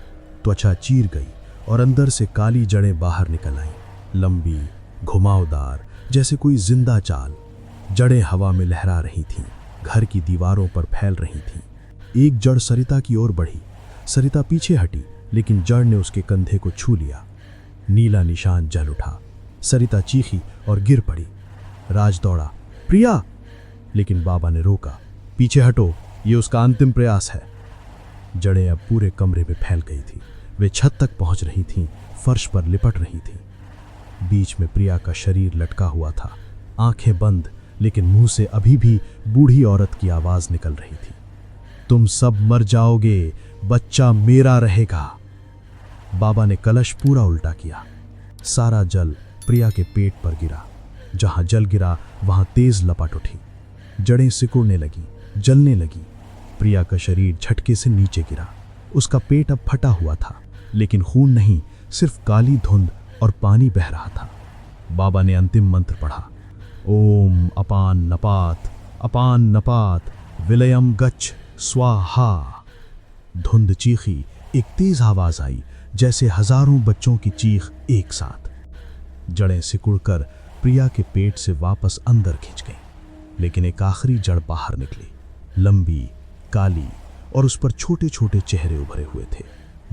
त्वचा चीर गई और अंदर से काली जड़ें बाहर निकल आईं, लंबी, घुमावदार, जैसे कोई जिंदा चाल। जड़ें हवा में लहरा रही थीं, घर की दीवारों पर फैल रही थीं। एक जड़ सरिता की ओर बढ़ी। सरिता पीछे हटी, लेकिन जड़ ने उसके कंधे को छू लिया। नीला निशान जल उठा। सरिता चीखी और गिर पड़ी। राज दौड़ा, प्रिया, लेकिन बाबा ने रोका। पीछे हटो, ये उसका अंतिम प्रयास है। जड़ें अब पूरे कमरे में फैल गई थी। वे छत तक पहुंच रही थीं, फर्श पर लिपट रही थीं। बीच में प्रिया का शरीर लटका हुआ था, आंखें बंद, लेकिन मुंह से अभी भी बूढ़ी औरत की आवाज निकल रही थी, तुम सब मर जाओगे, बच्चा मेरा रहेगा। बाबा ने कलश पूरा उल्टा किया। सारा जल प्रिया के पेट पर गिरा। जहां जल गिरा वहां तेज लपट उठी। जड़ें सिकुड़ने लगी, जलने लगी। प्रिया का शरीर झटके से नीचे गिरा। उसका पेट अब फटा हुआ था, लेकिन खून नहीं, सिर्फ काली धुंध और पानी बह रहा था। बाबा ने अंतिम मंत्र पढ़ा, ओम अपान नपात विलयम गच्छ स्वाहा। धुंध चीखी, एक तेज आवाज आई, जैसे हजारों बच्चों की चीख एक साथ। जड़ें सिकुड़कर प्रिया के पेट से वापस अंदर खिंच गईं, लेकिन एक आखिरी जड़ बाहर निकली, लंबी, काली, और उस पर छोटे छोटे चेहरे उभरे हुए थे,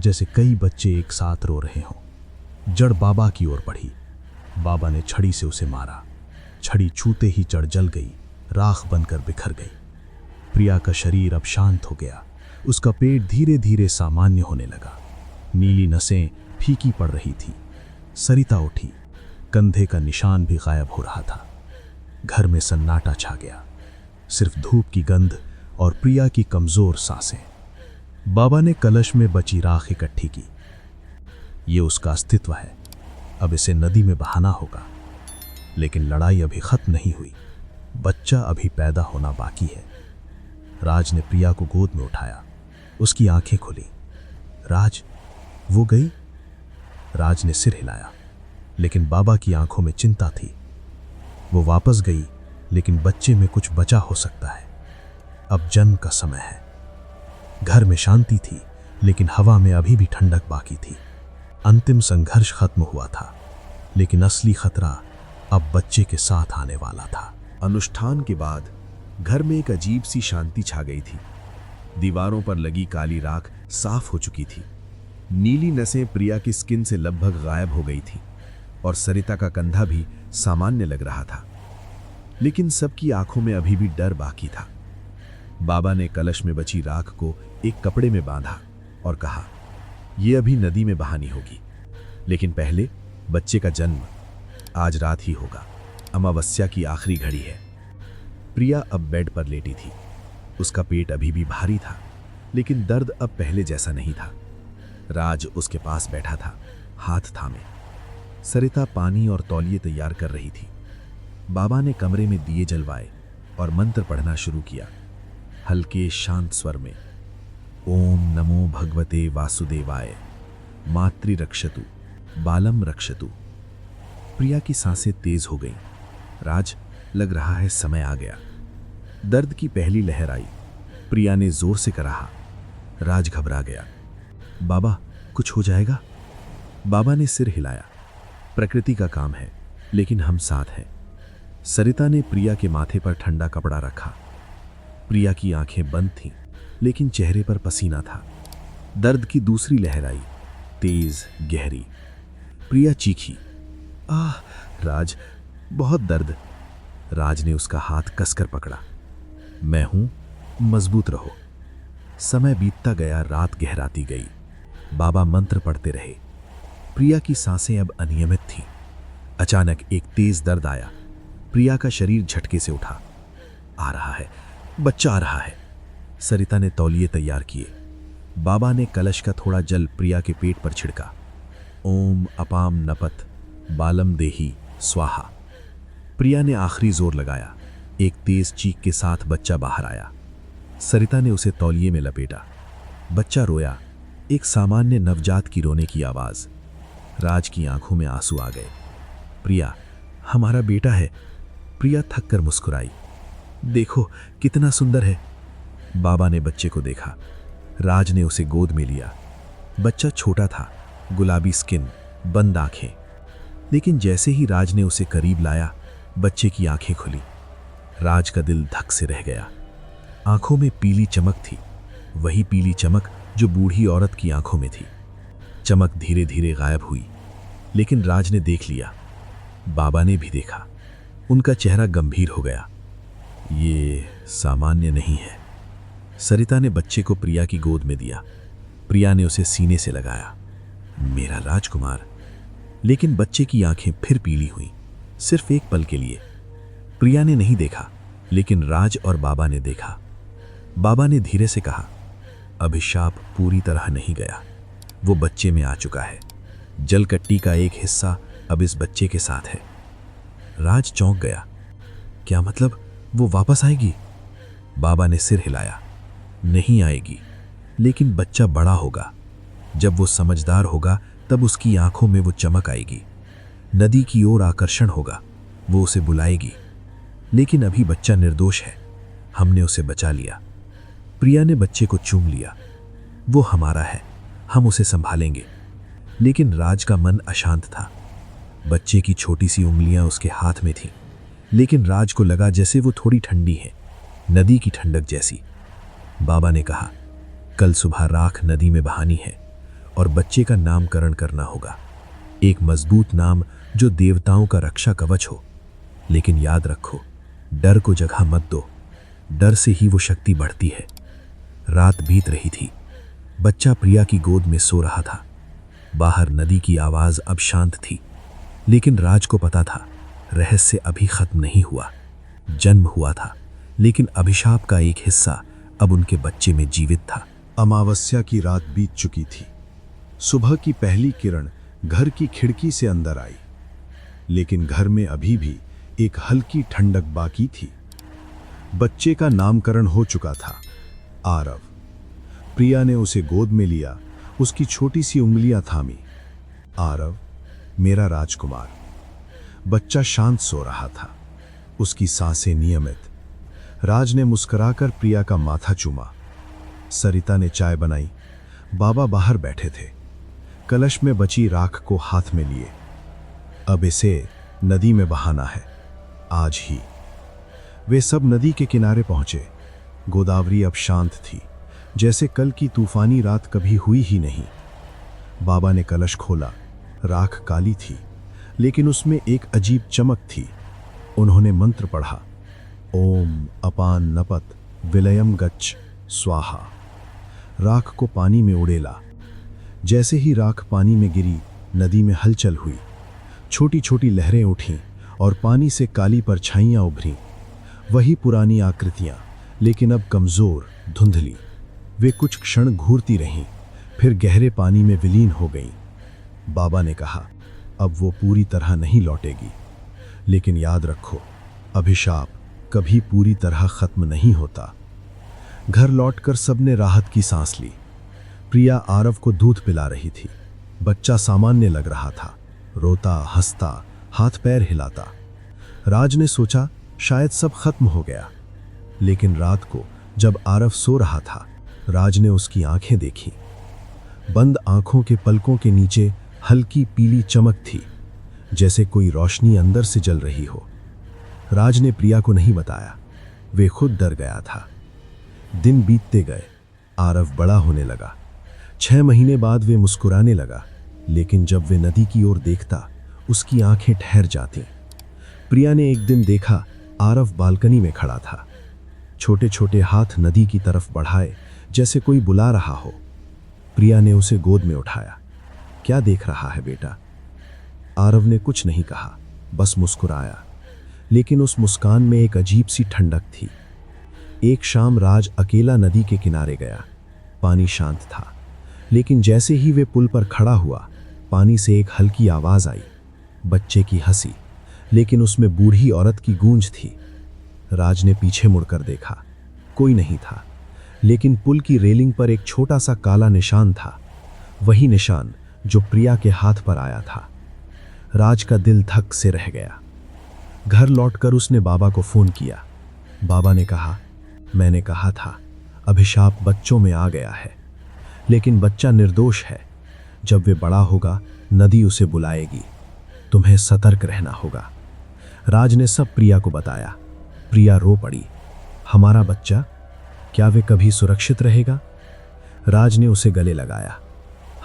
जैसे कई बच्चे एक साथ रो रहे हों। जड़ बाबा की ओर बढ़ी। बाबा ने छड़ी से उसे मारा। छड़ी छूते ही जड़ जल गई, राख बनकर बिखर गई। प्रिया का शरीर अब शांत हो गया। उसका पेट धीरे धीरे सामान्य होने लगा। नीली नसें फीकी पड़ रही थी। सरिता उठी। कंधे का निशान भी गायब हो रहा था। घर में सन्नाटा छा गया, सिर्फ धूप की गंध और प्रिया की कमजोर सांसें। बाबा ने कलश में बची राख इकट्ठी की। ये उसका अस्तित्व है, अब इसे नदी में बहाना होगा। लेकिन लड़ाई अभी खत्म नहीं हुई। बच्चा अभी पैदा होना बाकी है। राज ने प्रिया को गोद में उठाया। उसकी आंखें खुली। राज, वो गई? राज ने सिर हिलाया, लेकिन बाबा की आंखों में चिंता थी। वो वापस गई, लेकिन बच्चे में कुछ बचा हो सकता है। अब जन्म का समय है। घर में शांति थी, लेकिन हवा में अभी भी ठंडक बाकी थी। अंतिम संघर्ष खत्म हुआ था, लेकिन असली खतरा अब बच्चे के साथ आने वाला था। अनुष्ठान के बाद घर में एक अजीब सी शांति छा गई थी। दीवारों पर लगी काली राख साफ हो चुकी थी। नीली नसें प्रिया की स्किन से लगभग गायब हो गई थी और सरिता का कंधा भी सामान्य लग रहा था। लेकिन सबकी आंखों में अभी भी डर बाकी था। बाबा ने कलश में बची राख को एक कपड़े में बांधा और कहा, यह अभी नदी में बहानी होगी, लेकिन पहले बच्चे का जन्म आज रात ही होगा। अमावस्या की आखिरी घड़ी है। प्रिया अब बेड पर लेटी थी। उसका पेट अभी भी भारी था, लेकिन दर्द अब पहले जैसा नहीं था। राज उसके पास बैठा था, हाथ थामे। सरिता पानी और तौलिए तैयार कर रही थी। बाबा ने कमरे में दिए जलवाए और मंत्र पढ़ना शुरू किया, हल्के शांत स्वर में। ओम नमो भगवते वासुदेवाय, मातृ रक्षतु, बालम रक्षतु। प्रिया की सांसें तेज हो गईं। राज, लग रहा है समय आ गया। दर्द की पहली लहर आई। प्रिया ने जोर से कहा। राज घबरा गया। बाबा, कुछ हो जाएगा? बाबा ने सिर हिलाया। प्रकृति का काम है, लेकिन हम साथ हैं। सरिता ने प्रिया के माथे पर ठंडा कपड़ा रखा। प्रिया की आंखें बंद थीं, लेकिन चेहरे पर पसीना था। दर्द की दूसरी लहर आई, तेज, गहरी। प्रिया चीखी, आह! राज, बहुत दर्द। राज ने उसका हाथ कसकर पकड़ा। मैं हूं, मजबूत रहो। समय बीतता गया, रात गहराती गई। बाबा मंत्र पढ़ते रहे। प्रिया की सांसें अब अनियमित थीं। अचानक एक तेज दर्द आया। प्रिया का शरीर झटके से उठा। आ रहा है, बच्चा आ रहा है। सरिता ने तौलिए तैयार किए। बाबा ने कलश का थोड़ा जल प्रिया के पेट पर छिड़का। ओम अपाम नपत बालम देही स्वाहा। प्रिया ने आखिरी जोर लगाया। एक तेज चीख के साथ बच्चा बाहर आया। सरिता ने उसे तौलिए में लपेटा। बच्चा रोया, एक सामान्य नवजात की रोने की आवाज। राज की आंखों में आंसू आ गए। प्रिया, हमारा बेटा है। प्रिया थक कर मुस्कुराई। देखो कितना सुंदर है। बाबा ने बच्चे को देखा। राज ने उसे गोद में लिया। बच्चा छोटा था, गुलाबी स्किन, बंद आंखें। लेकिन जैसे ही राज ने उसे करीब लाया, बच्चे की आंखें खुली। राज का दिल धक से रह गया। आंखों में पीली चमक थी, वही पीली चमक जो बूढ़ी औरत की आंखों में थी। चमक धीरे धीरे गायब हुई, लेकिन राज ने देख लिया। बाबा ने भी देखा। उनका चेहरा गंभीर हो गया। ये सामान्य नहीं है। सरिता ने बच्चे को प्रिया की गोद में दिया। प्रिया ने उसे सीने से लगाया। मेरा राजकुमार। लेकिन बच्चे की आंखें फिर पीली हुईं, सिर्फ एक पल के लिए। प्रिया ने नहीं देखा, लेकिन राज और बाबा ने देखा। बाबा ने धीरे से कहा, अभिशाप पूरी तरह नहीं गया, वो बच्चे में आ चुका है। जलकट्टी का एक हिस्सा अब इस बच्चे के साथ है। राज चौंक गया। क्या मतलब, वो वापस आएगी? बाबा ने सिर हिलाया। नहीं आएगी, लेकिन बच्चा बड़ा होगा। जब वो समझदार होगा, तब उसकी आंखों में वो चमक आएगी। नदी की ओर आकर्षण होगा, वो उसे बुलाएगी। लेकिन अभी बच्चा निर्दोष है। हमने उसे बचा लिया। प्रिया ने बच्चे को चूम लिया। वो हमारा है, हम उसे संभालेंगे। लेकिन राज का मन अशांत था। बच्चे की छोटी सी उंगलियां उसके हाथ में थीं, लेकिन राज को लगा जैसे वो थोड़ी ठंडी है, नदी की ठंडक जैसी। बाबा ने कहा, कल सुबह राख नदी में बहानी है और बच्चे का नामकरण करना होगा। एक मजबूत नाम जो देवताओं का रक्षा कवच हो। लेकिन याद रखो, डर को जगह मत दो। डर से ही वो शक्ति बढ़ती है। रात बीत रही थी। बच्चा प्रिया की गोद में सो रहा था। बाहर नदी की आवाज अब शांत थी, लेकिन राज को पता था रहस्य अभी खत्म नहीं हुआ। जन्म हुआ था, लेकिन अभिशाप का एक हिस्सा अब उनके बच्चे में जीवित था। अमावस्या की रात बीत चुकी थी। सुबह की पहली किरण घर की खिड़की से अंदर आई, लेकिन घर में अभी भी एक हल्की ठंडक बाकी थी। बच्चे का नामकरण हो चुका था, आरव। प्रिया ने उसे गोद में लिया, उसकी छोटी सी उंगलियां थामी। आरव, मेरा राजकुमार। बच्चा शांत सो रहा था, उसकी सांसें नियमित। राज ने मुस्कुराकर प्रिया का माथा चूमा। सरिता ने चाय बनाई। बाबा बाहर बैठे थे। कलश में बची राख को हाथ में लिए। अब इसे नदी में बहाना है, आज ही। वे सब नदी के किनारे पहुंचे। गोदावरी अब शांत थी, जैसे कल की तूफानी रात कभी हुई ही नहीं। बाबा ने कलश खोला। राख काली थी, लेकिन उसमें एक अजीब चमक थी। उन्होंने मंत्र पढ़ा, ओम अपान नपत विलयम गच्छ स्वाहा। राख को पानी में उड़ेला। जैसे ही राख पानी में गिरी, नदी में हलचल हुई। छोटी छोटी लहरें उठीं और पानी से काली परछाइयां उभरीं। वही पुरानी आकृतियां, लेकिन अब कमजोर, धुंधली। वे कुछ क्षण घूरती रहीं, फिर गहरे पानी में विलीन हो गईं। बाबा ने कहा, अब वो पूरी तरह नहीं लौटेगी, लेकिन याद रखो, अभिशाप कभी पूरी तरह खत्म नहीं होता। घर लौटकर सबने राहत की सांस ली। प्रिया आरव को दूध पिला रही थी। बच्चा सामान्य लग रहा था, रोता, हंसता, हाथ पैर हिलाता। राज ने सोचा शायद सब खत्म हो गया, लेकिन रात को जब आरव सो रहा था, राज ने उसकी आंखें देखी। बंद आंखों के पलकों के नीचे हल्की पीली चमक थी, जैसे कोई रोशनी अंदर से जल रही हो। राज ने प्रिया को नहीं बताया, वे खुद डर गया था। दिन बीतते गए, आरव बड़ा होने लगा। 6 महीने बाद वे मुस्कुराने लगा, लेकिन जब वे नदी की ओर देखता, उसकी आंखें ठहर जाती। प्रिया ने एक दिन देखा, आरव बालकनी में खड़ा था। छोटे छोटे हाथ नदी की तरफ बढ़ाए, जैसे कोई बुला रहा हो। प्रिया ने उसे गोद में उठाया। क्या देख रहा है बेटा? आरव ने कुछ नहीं कहा, बस मुस्कुराया। लेकिन उस मुस्कान में एक अजीब सी ठंडक थी। एक शाम राज अकेला नदी के किनारे गया। पानी शांत था, लेकिन जैसे ही वे पुल पर खड़ा हुआ, पानी से एक हल्की आवाज आई। बच्चे की हंसी, लेकिन उसमें बूढ़ी औरत की गूंज थी। राज ने पीछे मुड़कर देखा, कोई नहीं था, लेकिन पुल की रेलिंग पर एक छोटा सा काला निशान था। वही निशान जो प्रिया के हाथ पर आया था। राज का दिल धक से रह गया। घर लौटकर उसने बाबा को फोन किया। बाबा ने कहा, मैंने कहा था अभिशाप बच्चों में आ गया है, लेकिन बच्चा निर्दोष है। जब वे बड़ा होगा, नदी उसे बुलाएगी। तुम्हें सतर्क रहना होगा। राज ने सब प्रिया को बताया। प्रिया रो पड़ी। हमारा बच्चा, क्या वे कभी सुरक्षित रहेगा? राज ने उसे गले लगाया।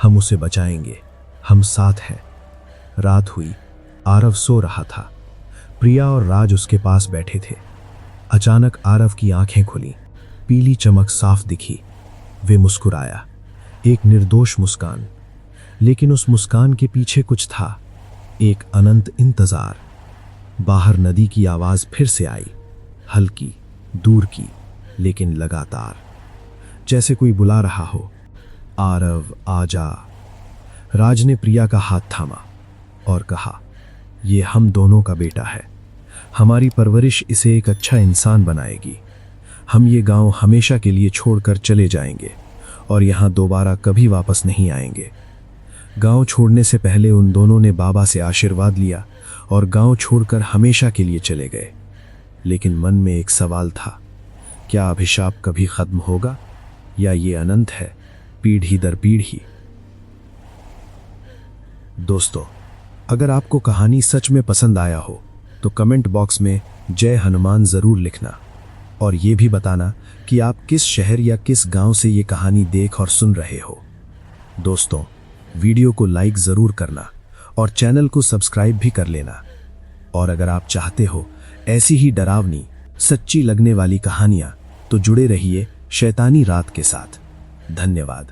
हम उसे बचाएंगे, हम साथ हैं। रात हुई, आरव सो रहा था। प्रिया और राज उसके पास बैठे थे। अचानक आरव की आंखें खुली, पीली चमक साफ दिखी। वे मुस्कुराया, एक निर्दोष मुस्कान, लेकिन उस मुस्कान के पीछे कुछ था, एक अनंत इंतजार। बाहर नदी की आवाज फिर से आई, हल्की, दूर की, लेकिन लगातार, जैसे कोई बुला रहा हो, आरव आजा। राज ने प्रिया का हाथ थामा और कहा, ये हम दोनों का बेटा है। हमारी परवरिश इसे एक अच्छा इंसान बनाएगी। हम ये गांव हमेशा के लिए छोड़कर चले जाएंगे और यहाँ दोबारा कभी वापस नहीं आएंगे। गांव छोड़ने से पहले उन दोनों ने बाबा से आशीर्वाद लिया और गांव छोड़कर हमेशा के लिए चले गए। लेकिन मन में एक सवाल था, क्या अभिशाप कभी खत्म होगा या ये अनंत है, पीढ़ी दर पीढ़ी? दोस्तों, अगर आपको कहानी सच में पसंद आया हो तो कमेंट बॉक्स में जय हनुमान जरूर लिखना और ये भी बताना कि आप किस शहर या किस गांव से ये कहानी देख और सुन रहे हो। दोस्तों, वीडियो को लाइक जरूर करना और चैनल को सब्सक्राइब भी कर लेना। और अगर आप चाहते हो ऐसी ही डरावनी, सच्ची लगने वाली कहानियां, तो जुड़े रहिए शैतानी रात के साथ। धन्यवाद।